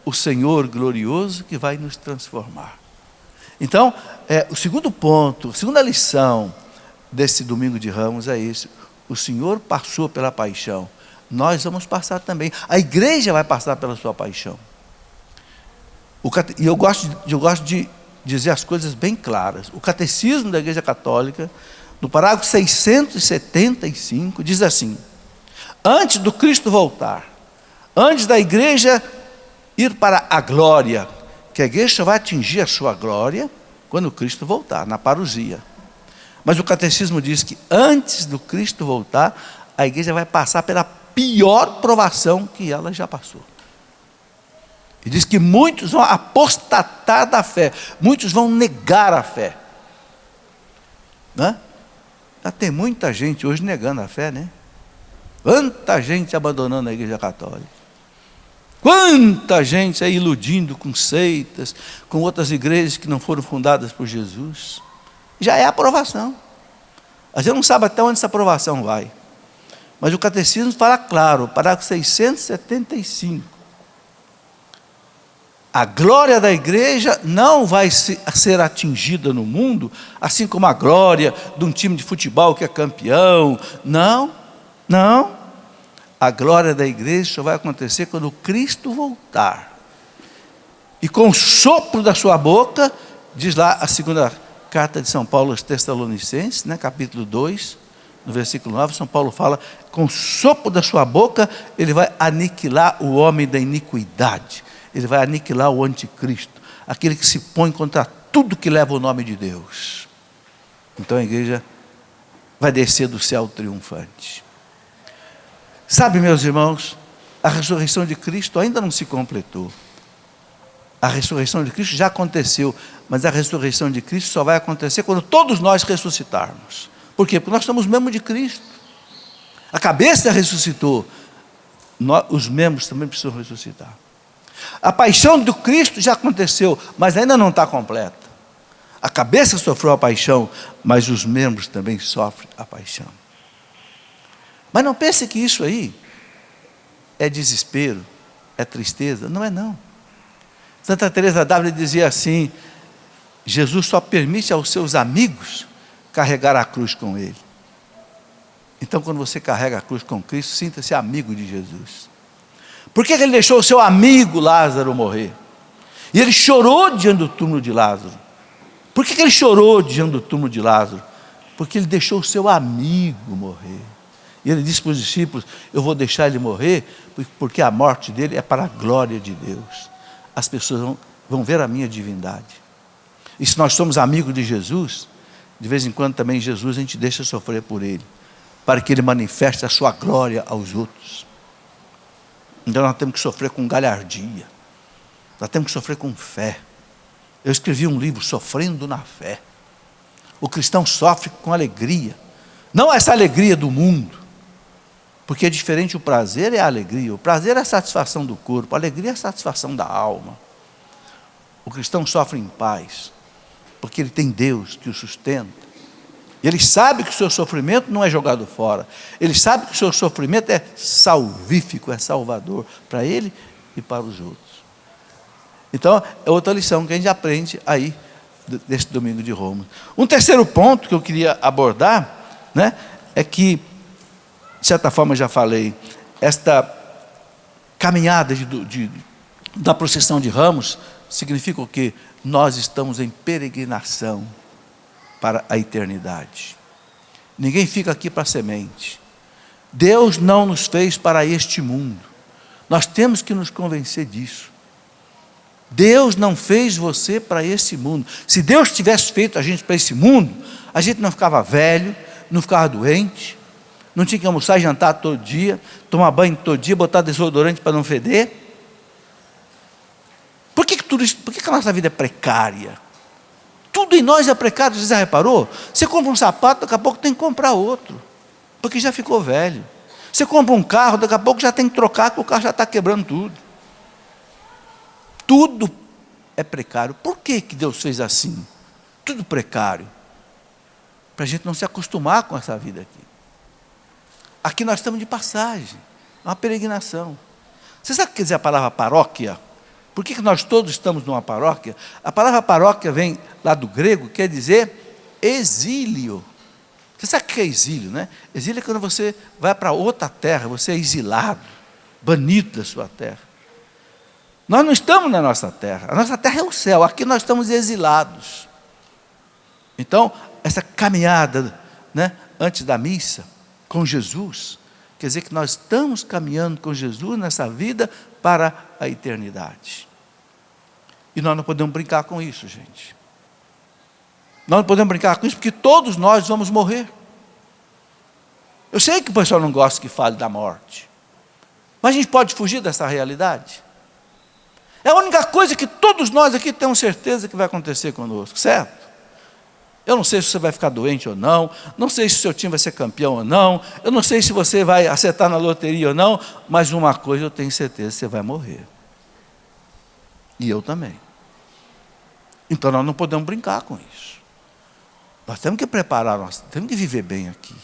o Senhor glorioso que vai nos transformar. Então, o segundo ponto, a segunda lição desse domingo de Ramos é isso. O Senhor passou pela paixão. Nós vamos passar também. A igreja vai passar pela sua paixão. E eu gosto de dizer as coisas bem claras. O Catecismo da Igreja Católica, no parágrafo 675, diz assim: antes do Cristo voltar, antes da igreja ir para a glória, que a igreja só vai atingir a sua glória quando o Cristo voltar, na parousia. Mas o Catecismo diz que antes do Cristo voltar, a igreja vai passar pela pior provação que ela já passou. E diz que muitos vão apostatar da fé, muitos vão negar a fé, né? Já tem muita gente hoje negando a fé, né? Quanta gente abandonando a igreja católica, quanta gente aí iludindo com seitas, com outras igrejas que não foram fundadas por Jesus. Já é a aprovação. A gente não sabe até onde essa aprovação vai, mas o Catecismo fala claro, parágrafo 675. A glória da igreja não vai ser atingida no mundo, assim como a glória de um time de futebol que é campeão. Não. A glória da igreja só vai acontecer quando Cristo voltar. E com o sopro da sua boca, diz lá a segunda carta de São Paulo aos Tessalonicenses, né, capítulo 2, no versículo 9, São Paulo fala, com o sopro da sua boca, ele vai aniquilar o homem da iniquidade. Ele vai aniquilar o anticristo, aquele que se põe contra tudo que leva o nome de Deus. Então a igreja vai descer do céu triunfante. Sabe, meus irmãos, a ressurreição de Cristo ainda não se completou. A ressurreição de Cristo já aconteceu, mas a ressurreição de Cristo só vai acontecer quando todos nós ressuscitarmos. Por quê? Porque nós somos membros de Cristo. A cabeça ressuscitou, os membros também precisam ressuscitar. A paixão do Cristo já aconteceu, mas ainda não está completa. A cabeça sofreu a paixão, mas os membros também sofrem a paixão. Mas não pense que isso aí é desespero, é tristeza. Não é não. Santa Teresa d'Ávila dizia assim: Jesus só permite aos seus amigos carregar a cruz com ele. Então, quando você carrega a cruz com Cristo, sinta-se amigo de Jesus. Por que ele deixou o seu amigo Lázaro morrer? E ele chorou diante do túmulo de Lázaro. Por que ele chorou diante do túmulo de Lázaro? Porque ele deixou o seu amigo morrer. E ele disse para os discípulos: eu vou deixar ele morrer, porque a morte dele é para a glória de Deus. As pessoas vão ver a minha divindade. E se nós somos amigos de Jesus, de vez em quando também Jesus a gente deixa sofrer por ele, para que ele manifeste a sua glória aos outros. Então nós temos que sofrer com galhardia, nós temos que sofrer com fé. Eu escrevi um livro, Sofrendo na Fé. O cristão sofre com alegria, não essa alegria do mundo, Porque é diferente, o prazer é a alegria. O prazer é a satisfação do corpo, a alegria é a satisfação da alma. O cristão sofre em paz, porque ele tem Deus que o sustenta. Ele sabe que o seu sofrimento não é jogado fora. Ele sabe que o seu sofrimento é salvífico, é salvador para ele e para os outros. Então, é outra lição que a gente aprende aí, desse domingo de Roma. Um terceiro ponto que eu queria abordar, né, é que, de certa forma, eu já falei, esta caminhada da procissão de Ramos significa o quê? Nós estamos em peregrinação para a eternidade. Ninguém fica aqui para semente. Deus não nos fez para este mundo. Nós temos que nos convencer disso. Deus não fez você para esse mundo. Se Deus tivesse feito a gente para esse mundo, a gente não ficava velho, não ficava doente, não tinha que almoçar e jantar todo dia, tomar banho todo dia, botar desodorante para não feder. Por que tudo isso? Por que a nossa vida é precária? Tudo em nós é precário. Você já reparou? Você compra um sapato, daqui a pouco tem que comprar outro, porque já ficou velho. Você compra um carro, daqui a pouco já tem que trocar, porque o carro já está quebrando tudo. Tudo é precário. Por que Deus fez assim? Tudo precário. Para a gente não se acostumar com essa vida aqui. Aqui nós estamos de passagem, uma peregrinação. Você sabe o que quer dizer a palavra paróquia? Por que nós todos estamos numa paróquia? A palavra paróquia vem lá do grego, quer dizer exílio. Você sabe o que é exílio, né? Exílio é quando você vai para outra terra, você é exilado, banido da sua terra. Nós não estamos na nossa terra, a nossa terra é o céu, aqui nós estamos exilados. Então, essa caminhada, né, antes da missa, com Jesus, quer dizer que nós estamos caminhando com Jesus nessa vida para a eternidade. E nós não podemos brincar com isso, gente. Nós não podemos brincar com isso, porque todos nós vamos morrer. Eu sei que o pessoal não gosta que fale da morte, mas a gente pode fugir dessa realidade. É a única coisa que todos nós aqui temos certeza que vai acontecer conosco, certo? Eu não sei se você vai ficar doente ou não, não sei se o seu time vai ser campeão ou não, eu não sei se você vai acertar na loteria ou não, mas uma coisa eu tenho certeza, você vai morrer. E eu também. Então nós não podemos brincar com isso. Nós temos que preparar, nós temos que viver bem aqui.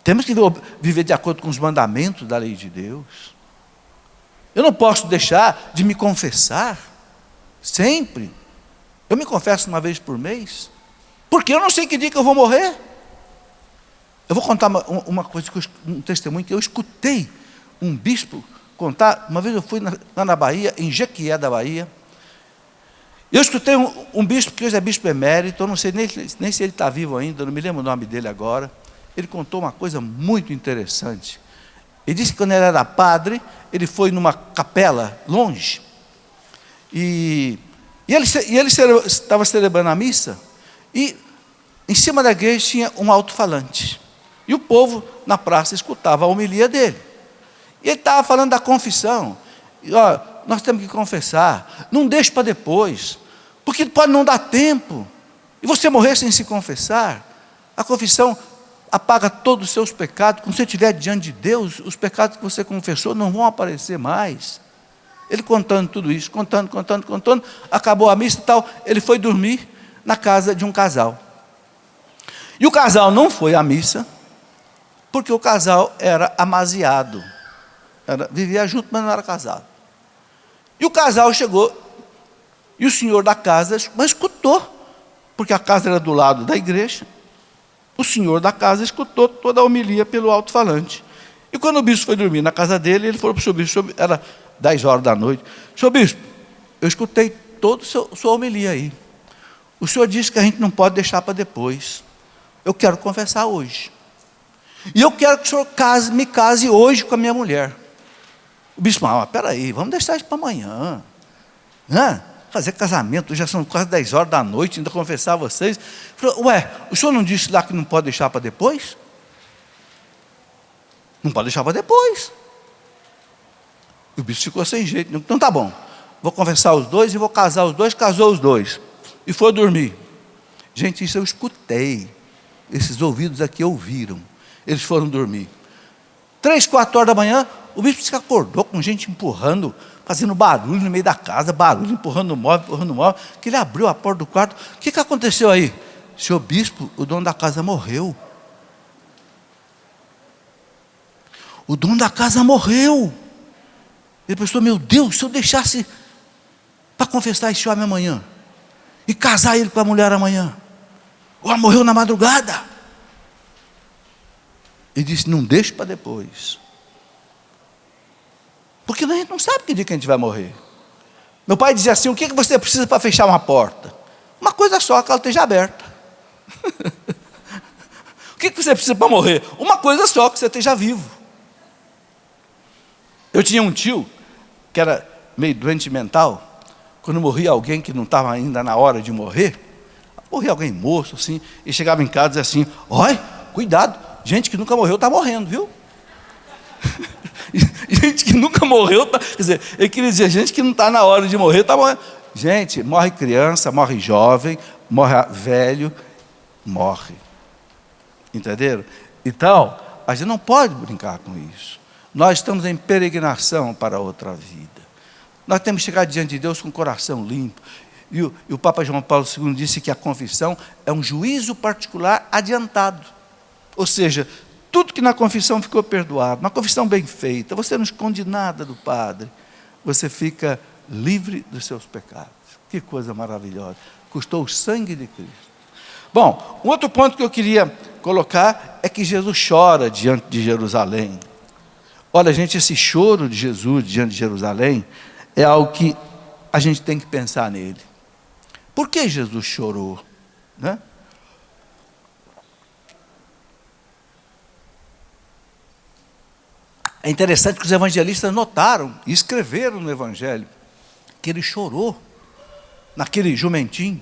Temos que viver de acordo com os mandamentos da lei de Deus. Eu não posso deixar de me confessar sempre. Eu me confesso uma vez por mês, porque eu não sei que dia que eu vou morrer. Eu vou contar uma coisa, um testemunho que eu escutei um bispo contar. Uma vez eu fui lá na Bahia, em Jequié da Bahia. Eu escutei um bispo, que hoje é bispo emérito, eu não sei nem se ele está vivo ainda, eu não me lembro o nome dele agora. Ele contou uma coisa muito interessante. Ele disse que quando ele era padre, ele foi numa capela longe, e ele estava celebrando a missa, e em cima da igreja tinha um alto-falante, e o povo na praça escutava a homilia dele, e ele estava falando da confissão, e, nós temos que confessar, não deixe para depois, porque pode não dar tempo, e você morrer sem se confessar. A confissão apaga todos os seus pecados. Quando você estiver diante de Deus, os pecados que você confessou não vão aparecer mais. Ele contando tudo isso, contando, acabou a missa e tal, ele foi dormir na casa de um casal. E o casal não foi à missa, porque o casal era amaziado, vivia junto, mas não era casado. E o casal chegou, e o senhor da casa escutou, porque a casa era do lado da igreja. O senhor da casa escutou toda a homilia pelo alto-falante. E quando o bispo foi dormir na casa dele, ele falou para o senhor bispo, era 10 horas da noite, senhor bispo, eu escutei toda a sua homilia aí. O senhor disse que a gente não pode deixar para depois. Eu quero confessar hoje. E eu quero que o senhor me case hoje com a minha mulher. O bispo, peraí, vamos deixar isso para amanhã. Fazer casamento, já são quase 10 horas da noite, ainda confessar a vocês. Falou, o senhor não disse lá que não pode deixar para depois? Não pode deixar para depois. O bispo ficou sem jeito. Então tá bom, vou confessar os dois e vou casar os dois. Casou os dois e foi dormir. Gente, isso eu escutei. Esses ouvidos aqui ouviram. Eles foram dormir. 3, 4 horas da manhã, o bispo disse que acordou com gente empurrando, fazendo barulho no meio da casa, barulho, empurrando o móvel, que ele abriu a porta do quarto. O que aconteceu aí? Senhor bispo, o dono da casa morreu. O dono da casa morreu. Ele pensou, meu Deus, se eu deixasse para confessar esse homem amanhã, e casar ele com a mulher amanhã, ou morreu na madrugada. Ele disse, não deixe para depois. Porque a gente não sabe que dia que a gente vai morrer. Meu pai dizia assim, o que você precisa para fechar uma porta? Uma coisa só, que ela esteja aberta. O que você precisa para morrer? Uma coisa só, que você esteja vivo. Eu tinha um tio, que era meio doente mental. Quando morria alguém que não estava ainda na hora de morrer, morria alguém moço assim, e chegava em casa e dizia assim, olha, cuidado, gente que nunca morreu está morrendo, viu? Gente que nunca morreu, quer dizer, ele queria dizer, gente que não está na hora de morrer, está morrendo. Gente, morre criança, morre jovem, morre velho, morre. Entenderam? Então, a gente não pode brincar com isso. Nós estamos em peregrinação para outra vida. Nós temos que chegar diante de Deus com o coração limpo. E o Papa João Paulo II disse que a confissão é um juízo particular adiantado. Ou seja, tudo que na confissão ficou perdoado, uma confissão bem feita, você não esconde nada do Padre, você fica livre dos seus pecados. Que coisa maravilhosa. Custou o sangue de Cristo. Bom, um outro ponto que eu queria colocar é que Jesus chora diante de Jerusalém. Olha, gente, esse choro de Jesus diante de Jerusalém é algo que a gente tem que pensar nele. Por que Jesus chorou? Né? É interessante que os evangelistas notaram e escreveram no Evangelho que ele chorou naquele jumentinho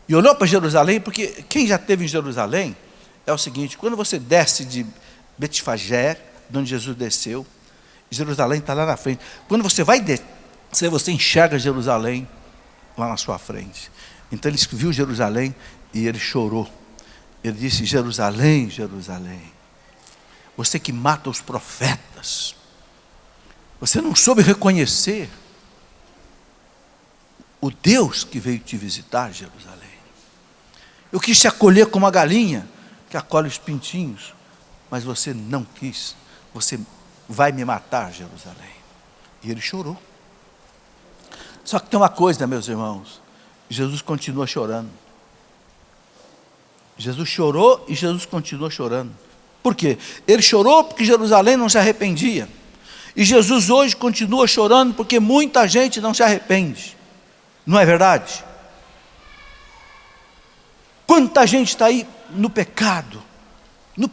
e olhou para Jerusalém, porque quem já esteve em Jerusalém é o seguinte, quando você desce de Betfagé, de onde Jesus desceu, Jerusalém está lá na frente. Quando você vai descer, você enxerga Jerusalém lá na sua frente. Então ele viu Jerusalém e ele chorou. Ele disse, Jerusalém, Jerusalém, você que mata os profetas, você não soube reconhecer o Deus que veio te visitar, Jerusalém. Eu quis te acolher como uma galinha que acolhe os pintinhos, mas você não quis. Você vai me matar, Jerusalém. E ele chorou. Só que tem uma coisa, meus irmãos, Jesus continua chorando. Jesus chorou e Jesus continua chorando. Por quê? Ele chorou porque Jerusalém não se arrependia. E Jesus hoje continua chorando porque muita gente não se arrepende. Não é verdade? Quanta gente está aí no pecado, no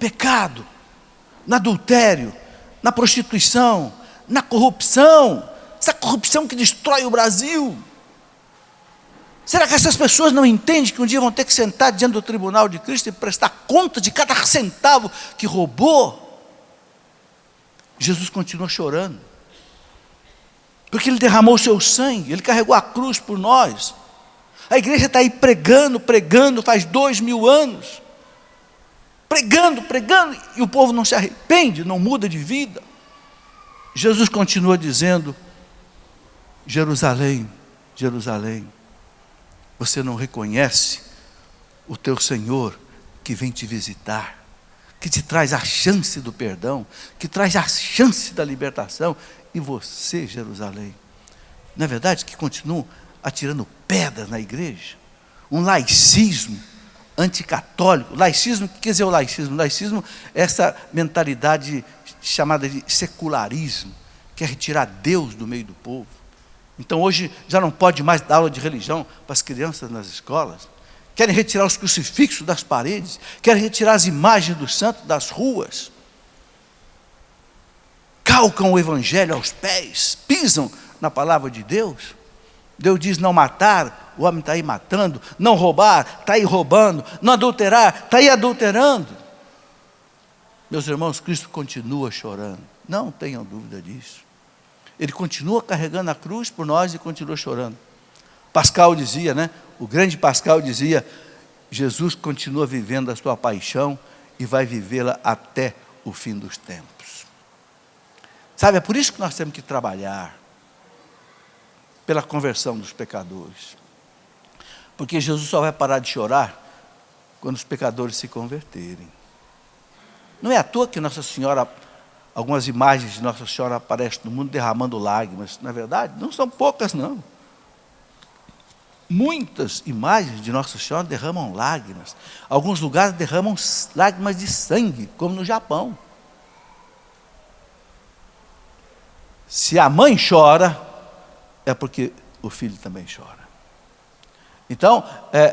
adultério, na prostituição, na corrupção, essa corrupção que destrói o Brasil. Será que essas pessoas não entendem que um dia vão ter que sentar diante do tribunal de Cristo e prestar conta de cada centavo que roubou? Jesus continua chorando, porque ele derramou o seu sangue, ele carregou a cruz por nós. A igreja está aí pregando, faz 2000 anos, pregando, e o povo não se arrepende, não muda de vida. Jesus continua dizendo, Jerusalém, Jerusalém, você não reconhece o teu Senhor que vem te visitar, que te traz a chance do perdão, que traz a chance da libertação, e você, Jerusalém, não é verdade que continuam atirando pedras na igreja? Um laicismo anticatólico. Laicismo, o que quer dizer o laicismo? Laicismo é essa mentalidade chamada de secularismo, que é retirar Deus do meio do povo. Então hoje já não pode mais dar aula de religião para as crianças nas escolas. Querem retirar os crucifixos das paredes, querem retirar as imagens dos santos das ruas. Calcam o evangelho aos pés, pisam na palavra de Deus. Deus diz não matar, o homem está aí matando. Não roubar, está aí roubando. Não adulterar, está aí adulterando. Meus irmãos, Cristo continua chorando, não tenham dúvida disso. Ele continua carregando a cruz por nós e continua chorando. Pascal dizia, né? O grande Pascal dizia, Jesus continua vivendo a sua paixão e vai vivê-la até o fim dos tempos. Sabe, é por isso que nós temos que trabalhar pela conversão dos pecadores. Porque Jesus só vai parar de chorar quando os pecadores se converterem. Não é à toa que Nossa Senhora, algumas imagens de Nossa Senhora aparecem no mundo derramando lágrimas. Na verdade, não são poucas, não. Muitas imagens de Nossa Senhora derramam lágrimas. Alguns lugares derramam lágrimas de sangue, como no Japão. Se a mãe chora, é porque o filho também chora. Então,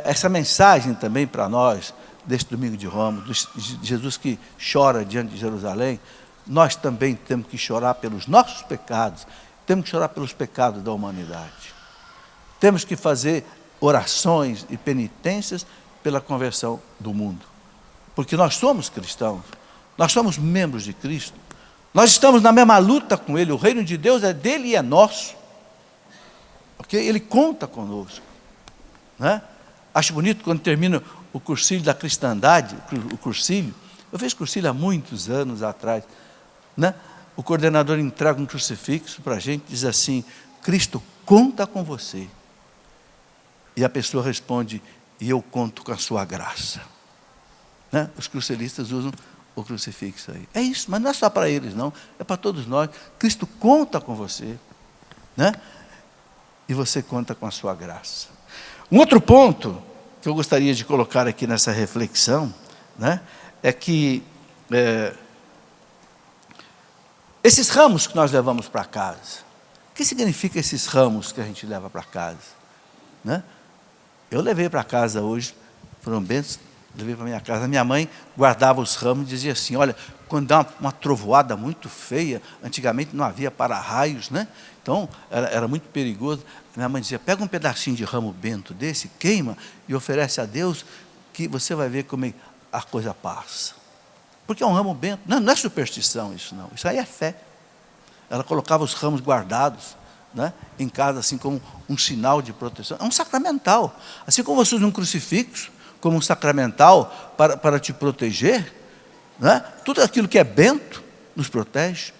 essa mensagem também para nós, deste domingo de Ramos, de Jesus que chora diante de Jerusalém, nós também temos que chorar pelos nossos pecados, temos que chorar pelos pecados da humanidade. Temos que fazer orações e penitências pela conversão do mundo. Porque nós somos cristãos, nós somos membros de Cristo, nós estamos na mesma luta com Ele, o reino de Deus é dele e é nosso. Okay? Ele conta conosco. Né? Acho bonito quando termina o cursilho da cristandade, o cursilho. Eu fiz cursilho há muitos anos atrás. Né? O coordenador entrega um crucifixo para a gente, diz assim: Cristo conta com você. E a pessoa responde: e eu conto com a sua graça. Né? Os crucilistas usam o crucifixo aí. É isso, mas não é só para eles, não. É para todos nós. Cristo conta com você. Né? E você conta com a sua graça. Um outro ponto que eu gostaria de colocar aqui nessa reflexão, né, é que esses ramos que nós levamos para casa, o que significa esses ramos que a gente leva para casa? Né? Eu levei para casa hoje, foram bençãos, levei para minha casa. A minha mãe guardava os ramos e dizia assim: olha, quando dá uma trovoada muito feia, antigamente não havia para-raios, né? Então era muito perigoso. Minha mãe dizia: pega um pedacinho de ramo bento desse, queima e oferece a Deus, que você vai ver como a coisa passa. Porque é um ramo bento, não é superstição isso não, isso aí é fé. Ela colocava os ramos guardados, né, em casa, assim como um sinal de proteção. É um sacramental, assim como você usa um crucifixo como um sacramental para te proteger, né? Tudo aquilo que é bento nos protege.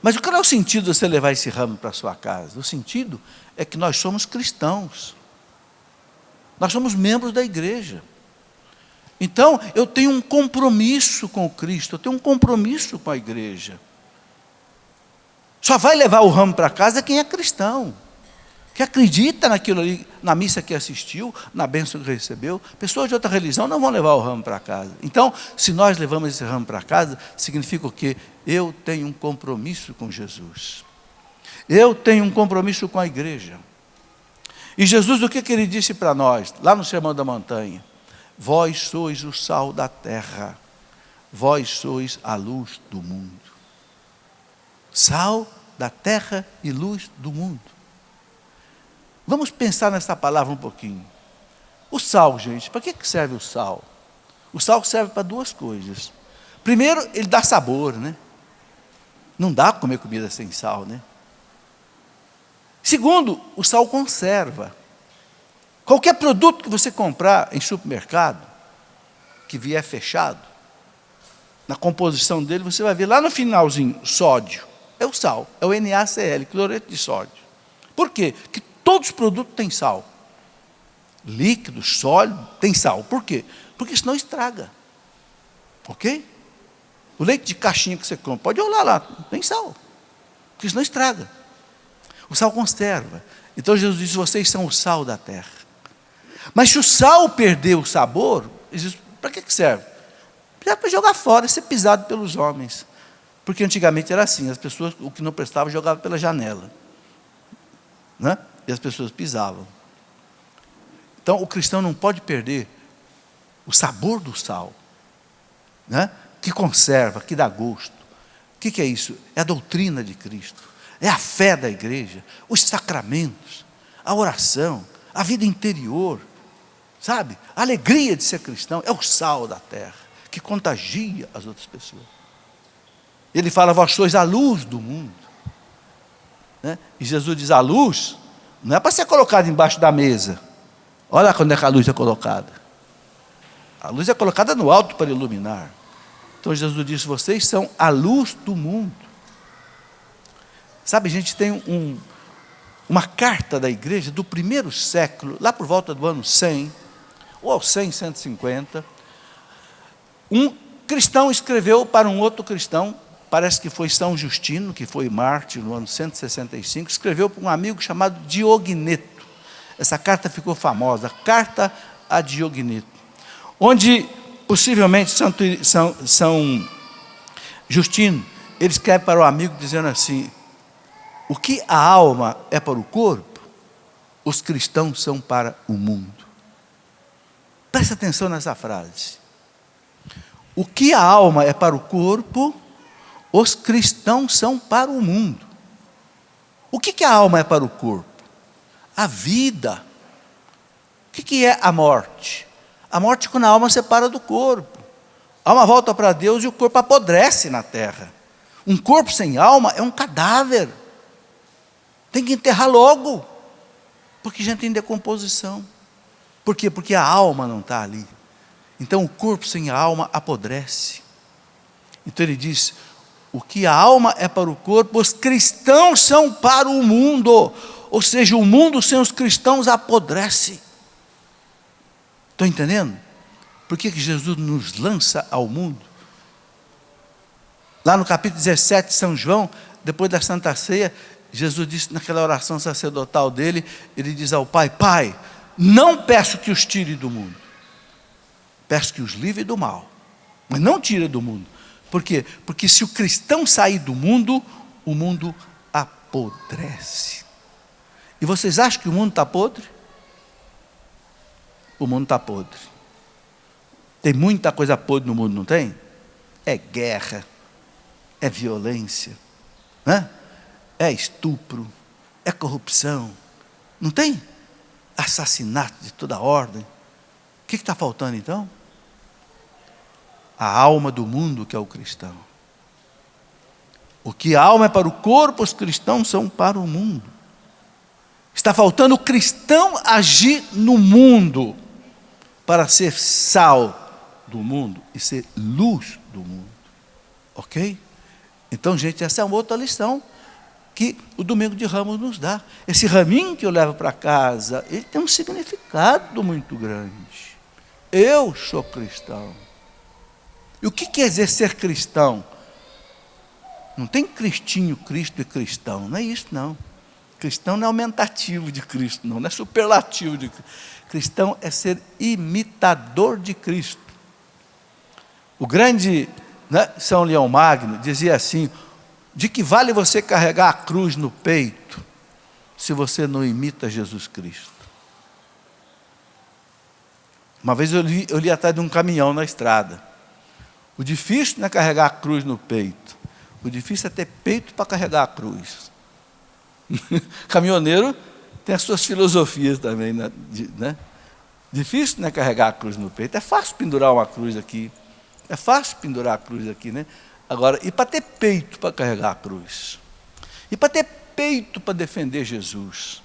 Mas qual é o sentido de você levar esse ramo para a sua casa? O sentido é que nós somos cristãos, nós somos membros da igreja. Então eu tenho um compromisso com o Cristo, eu tenho um compromisso com a igreja. Só vai levar o ramo para casa quem é cristão, que acredita naquilo ali, na missa que assistiu, na bênção que recebeu. Pessoas de outra religião não vão levar o ramo para casa. Então, se nós levamos esse ramo para casa, significa o quê? Eu tenho um compromisso com Jesus. Eu tenho um compromisso com a igreja. E Jesus, o que ele disse para nós, lá no Sermão da Montanha? Vós sois o sal da terra, vós sois a luz do mundo. Sal da terra e luz do mundo. Vamos pensar nessa palavra um pouquinho. O sal, gente, para que serve o sal? O sal serve para duas coisas. Primeiro, ele dá sabor, né? Não dá para comer comida sem sal, né? Segundo, o sal conserva. Qualquer produto que você comprar em supermercado, que vier fechado, na composição dele, você vai ver lá no finalzinho, sódio. É o sal, é o NaCl, cloreto de sódio. Por quê? Porque todos os produtos têm sal. Líquido, sólido, tem sal. Por quê? Porque senão estraga. Ok? O leite de caixinha que você compra, pode olhar lá, tem sal. Porque senão estraga. O sal conserva. Então Jesus diz: vocês são o sal da terra. Mas se o sal perder o sabor, para que serve? Para jogar fora, ser pisado pelos homens. Porque antigamente era assim, as pessoas, o que não prestava, jogavam pela janela. Né? E as pessoas pisavam. Então o cristão não pode perder o sabor do sal, né? Que conserva, que dá gosto. O que é isso? É a doutrina de Cristo, é a fé da igreja, os sacramentos, a oração, a vida interior, sabe? A alegria de ser cristão é o sal da terra, que contagia as outras pessoas. Ele fala: vós sois a luz do mundo, né? E Jesus diz: a luz não é para ser colocada embaixo da mesa. Olha quando é que a luz é colocada. A luz é colocada no alto para iluminar. Então Jesus disse: vocês são a luz do mundo. Sabe, a gente tem uma carta da igreja do primeiro século, lá por volta do ano 100, ou ao 100, 150, um cristão escreveu para um outro cristão, parece que foi São Justino, que foi mártir no ano 165, escreveu para um amigo chamado Diogneto. Essa carta ficou famosa, Carta a Diogneto, onde possivelmente São Justino, ele escreve para o amigo dizendo assim: o que a alma é para o corpo, os cristãos são para o mundo. Presta atenção nessa frase. O que a alma é para o corpo, os cristãos são para o mundo. O que a alma é para o corpo? A vida. O que é a morte? A morte é quando a alma se separa do corpo. A alma volta para Deus e o corpo apodrece na terra. Um corpo sem alma é um cadáver. Tem que enterrar logo, porque já tem decomposição. Por quê? Porque a alma não está ali. Então o corpo sem a alma apodrece. Então ele diz: o que a alma é para o corpo, os cristãos são para o mundo. Ou seja, o mundo sem os cristãos apodrece. Estão entendendo? Por que Jesus nos lança ao mundo? Lá no capítulo 17 de São João, depois da Santa Ceia, Jesus disse naquela oração sacerdotal dele, ele diz ao Pai: Pai, não peço que os tire do mundo, peço que os livre do mal, mas não tire do mundo. Por quê? Porque se o cristão sair do mundo, o mundo apodrece. E vocês acham que o mundo está podre? O mundo está podre. Tem muita coisa podre no mundo, não tem? É guerra, é violência, né? É estupro, é corrupção, não tem? Assassinato de toda ordem. O que está faltando então? A alma do mundo, que é o cristão. O que a alma é para o corpo, os cristãos são para o mundo. Está faltando o cristão agir no mundo, para ser sal do mundo e ser luz do mundo. Ok? Então, gente, essa é uma outra lição que o Domingo de Ramos nos dá. Esse raminho que eu levo para casa, ele tem um significado muito grande. Eu sou cristão. E o que quer dizer ser cristão? Não tem cristinho, Cristo e cristão, não é isso não. Cristão não é aumentativo de Cristo, não é superlativo de Cristo. Cristão é ser imitador de Cristo. O grande, né, São Leão Magno dizia assim: de que vale você carregar a cruz no peito, se você não imita Jesus Cristo? Uma vez eu li atrás de um caminhão na estrada. O difícil não é carregar a cruz no peito, o difícil é ter peito para carregar a cruz. Caminhoneiro tem as suas filosofias também, né? Difícil não é carregar a cruz no peito. É fácil pendurar uma cruz aqui, é fácil pendurar a cruz aqui, né? Agora, e para ter peito para carregar a cruz? E para ter peito para defender Jesus?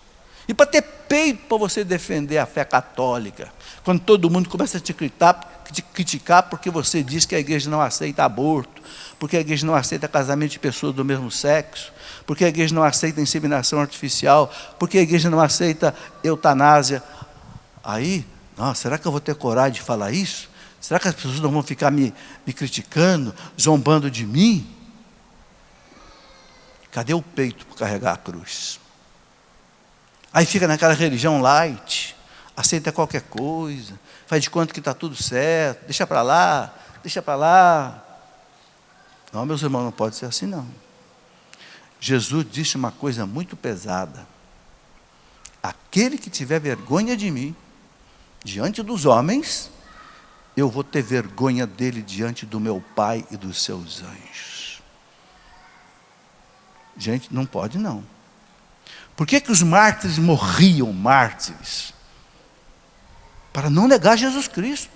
E para ter peito para você defender a fé católica? Quando todo mundo começa a te criticar porque você diz que a igreja não aceita aborto, porque a igreja não aceita casamento de pessoas do mesmo sexo, porque a igreja não aceita inseminação artificial, porque a igreja não aceita eutanásia. Aí, nossa, será que eu vou ter coragem de falar isso? Será que as pessoas não vão ficar me criticando, zombando de mim? Cadê o peito para carregar a cruz? Aí fica naquela religião light, aceita qualquer coisa, faz de conta que está tudo certo, deixa para lá, deixa para lá. Não, meus irmãos, não pode ser assim não. Jesus disse uma coisa muito pesada: aquele que tiver vergonha de mim, diante dos homens, eu vou ter vergonha dele diante do meu Pai e dos seus anjos. Gente, não pode não. Por que os mártires morriam mártires? Para não negar Jesus Cristo.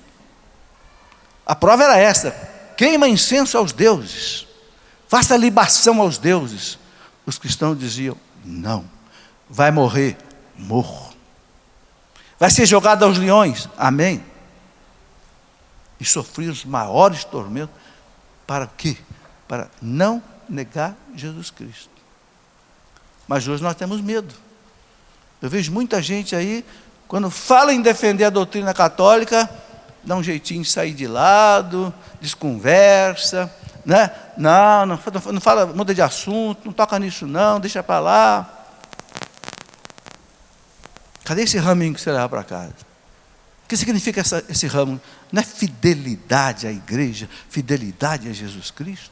A prova era essa: queima incenso aos deuses, faça libação aos deuses. Os cristãos diziam: não, vai morrer, morro. Vai ser jogado aos leões, amém. E sofria os maiores tormentos. Para quê? Para não negar Jesus Cristo. Mas hoje nós temos medo. Eu vejo muita gente aí, quando fala em defender a doutrina católica, dá um jeitinho de sair de lado, desconversa, né? Não fala, muda de assunto, não toca nisso não, deixa para lá. Cadê esse raminho que você leva para casa? O que significa esse ramo? Não é fidelidade à igreja, fidelidade a Jesus Cristo?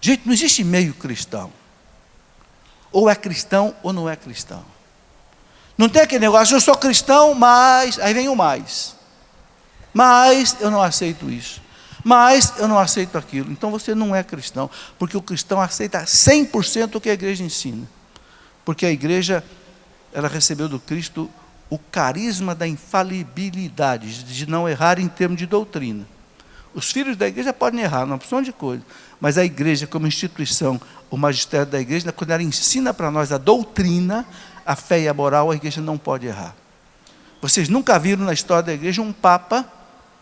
Gente, não existe meio cristão. Ou é cristão ou não é cristão. Não tem aquele negócio, eu sou cristão, mas... Aí vem o mais. Mas eu não aceito isso. Mas eu não aceito aquilo. Então você não é cristão. Porque o cristão aceita 100% o que a igreja ensina. Porque a igreja, ela recebeu do Cristo o carisma da infalibilidade, de não errar em termos de doutrina. Os filhos da igreja podem errar, uma opção de coisa. Mas a igreja, como instituição, o magistério da igreja, quando ela ensina para nós a doutrina, a fé e a moral, a igreja não pode errar. Vocês nunca viram na história da igreja um papa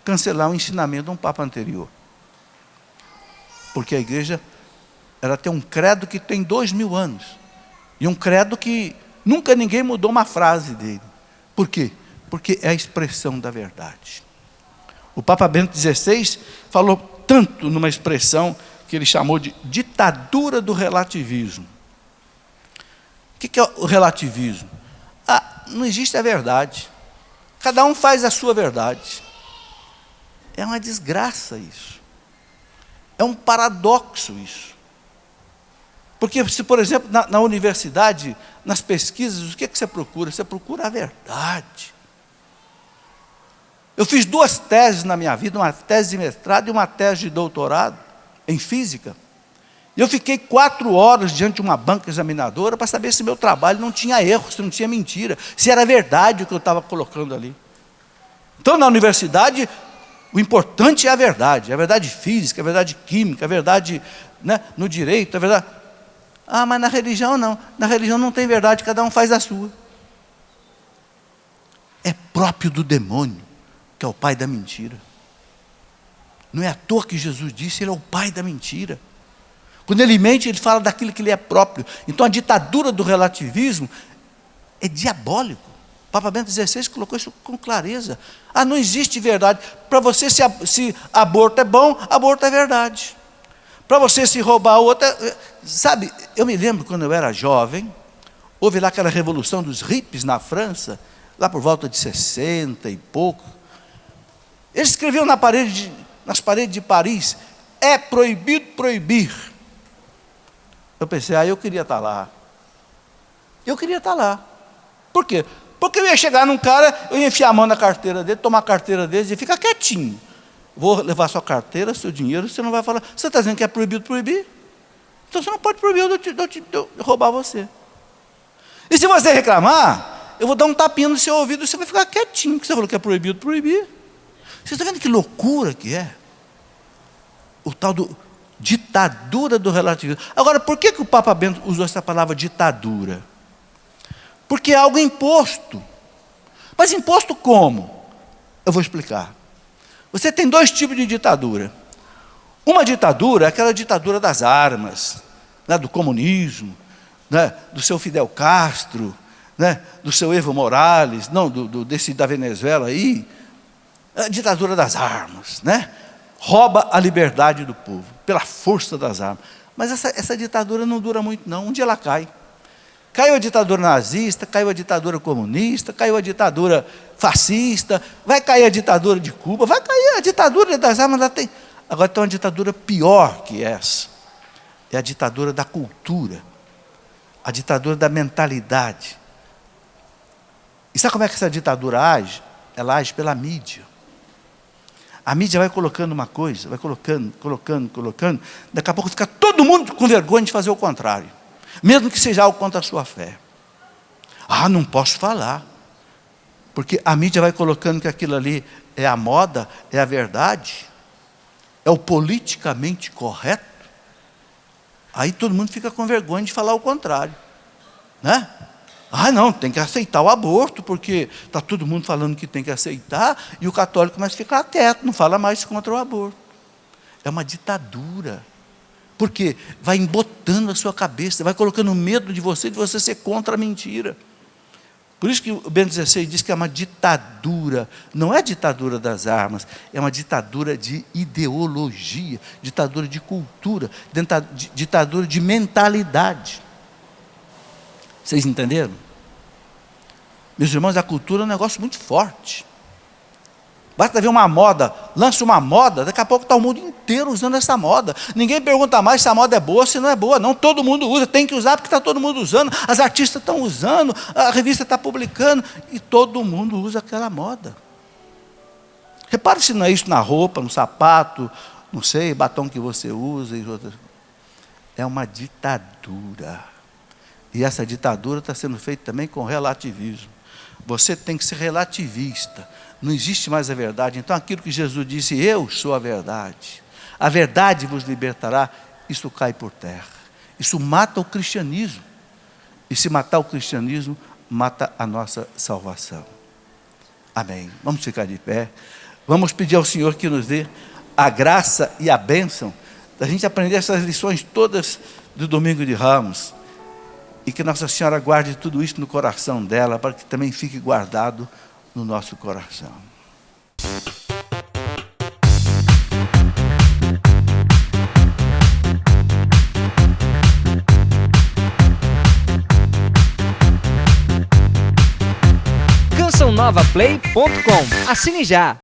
cancelar o ensinamento de um papa anterior. Porque a igreja, ela tem um credo que tem 2000 anos. E um credo que nunca ninguém mudou uma frase dele. Por quê? Porque é a expressão da verdade. O Papa Bento XVI falou tanto numa expressão que ele chamou de ditadura do relativismo. O que é o relativismo? Não existe a verdade. Cada um faz a sua verdade. É uma desgraça isso. É um paradoxo isso. Porque se, por exemplo, na universidade, nas pesquisas, o que você procura? Você procura a verdade. Eu fiz 2 teses na minha vida, uma tese de mestrado e uma tese de doutorado em física. E eu fiquei 4 horas diante de uma banca examinadora para saber se meu trabalho não tinha erro, se não tinha mentira, se era verdade o que eu estava colocando ali. Então, na universidade, o importante é a verdade física, a verdade química, a verdade, né, no direito, a verdade... mas na religião não. Na religião não tem verdade, cada um faz a sua. É próprio do demônio, que é o pai da mentira. Não é à toa que Jesus disse, ele é o pai da mentira. Quando ele mente, ele fala daquilo que lhe é próprio. Então a ditadura do relativismo é diabólico. O Papa Bento XVI colocou isso com clareza. Não existe verdade. Para você, se aborto é bom, aborto é verdade. Para você se roubar outra... Sabe, eu me lembro quando eu era jovem, houve lá aquela revolução dos hippies na França, lá por volta de 60 e pouco. Eles escreviam nas paredes de Paris, é proibido proibir. Eu pensei, eu queria estar lá. Eu queria estar lá. Por quê? Porque eu ia chegar num cara, eu ia enfiar a mão na carteira dele, tomar a carteira dele e ficar quietinho. Vou levar sua carteira, seu dinheiro, você não vai falar. Você está dizendo que é proibido proibir? Então você não pode proibir eu roubar você. E se você reclamar, eu vou dar um tapinha no seu ouvido e você vai ficar quietinho, porque você falou que é proibido proibir. Vocês estão vendo que loucura que é? O tal do ditadura do relativismo. Agora, por que o Papa Bento usou essa palavra ditadura? Porque é algo imposto. Mas imposto como? Eu vou explicar. Você tem 2 tipos de ditadura. Uma ditadura é aquela ditadura das armas, né, do comunismo, né, do seu Fidel Castro, né, do seu Evo Morales, desse da Venezuela aí. A ditadura das armas, né? Rouba a liberdade do povo, pela força das armas. Mas essa ditadura não dura muito não, um dia ela cai. Caiu a ditadura nazista, caiu a ditadura comunista, caiu a ditadura fascista, vai cair a ditadura de Cuba, vai cair a ditadura das armas. Agora tem uma ditadura pior que essa. É a ditadura da cultura, a ditadura da mentalidade. E sabe como é que essa ditadura age? Ela age pela mídia. A mídia vai colocando uma coisa, vai colocando, daqui a pouco fica todo mundo com vergonha de fazer o contrário. Mesmo que seja algo contra a sua fé. Não posso falar. Porque a mídia vai colocando que aquilo ali é a moda, é a verdade, é o politicamente correto. Aí todo mundo fica com vergonha de falar o contrário. Né? Não, tem que aceitar o aborto, porque está todo mundo falando que tem que aceitar, e o católico começa a ficar quieto, não fala mais contra o aborto. É uma ditadura. Porque vai embotando a sua cabeça, vai colocando medo de você ser contra a mentira. Por isso que o Bento XVI diz que é uma ditadura, não é a ditadura das armas, é uma ditadura de ideologia, ditadura de cultura, ditadura de mentalidade. Vocês entenderam? Meus irmãos, a cultura é um negócio muito forte. Basta ver uma moda, lança uma moda, daqui a pouco está o mundo inteiro usando essa moda. Ninguém pergunta mais se a moda é boa ou se não é boa. Não, todo mundo usa, tem que usar porque está todo mundo usando. As artistas estão usando, a revista está publicando e todo mundo usa aquela moda. Repare se não é isso na roupa, no sapato, não sei, batom que você usa e outras. É uma ditadura. E essa ditadura está sendo feita também com relativismo. Você tem que ser relativista. Não existe mais a verdade. Então aquilo que Jesus disse, eu sou a verdade vos libertará, isso cai por terra. Isso mata o cristianismo. E se matar o cristianismo, mata a nossa salvação. Amém. Vamos ficar de pé. Vamos pedir ao Senhor que nos dê a graça e a bênção da gente aprender essas lições todas do Domingo de Ramos. E que Nossa Senhora guarde tudo isso no coração dela, para que também fique guardado no nosso coração. CançãoNovaPlay.com. Assine já!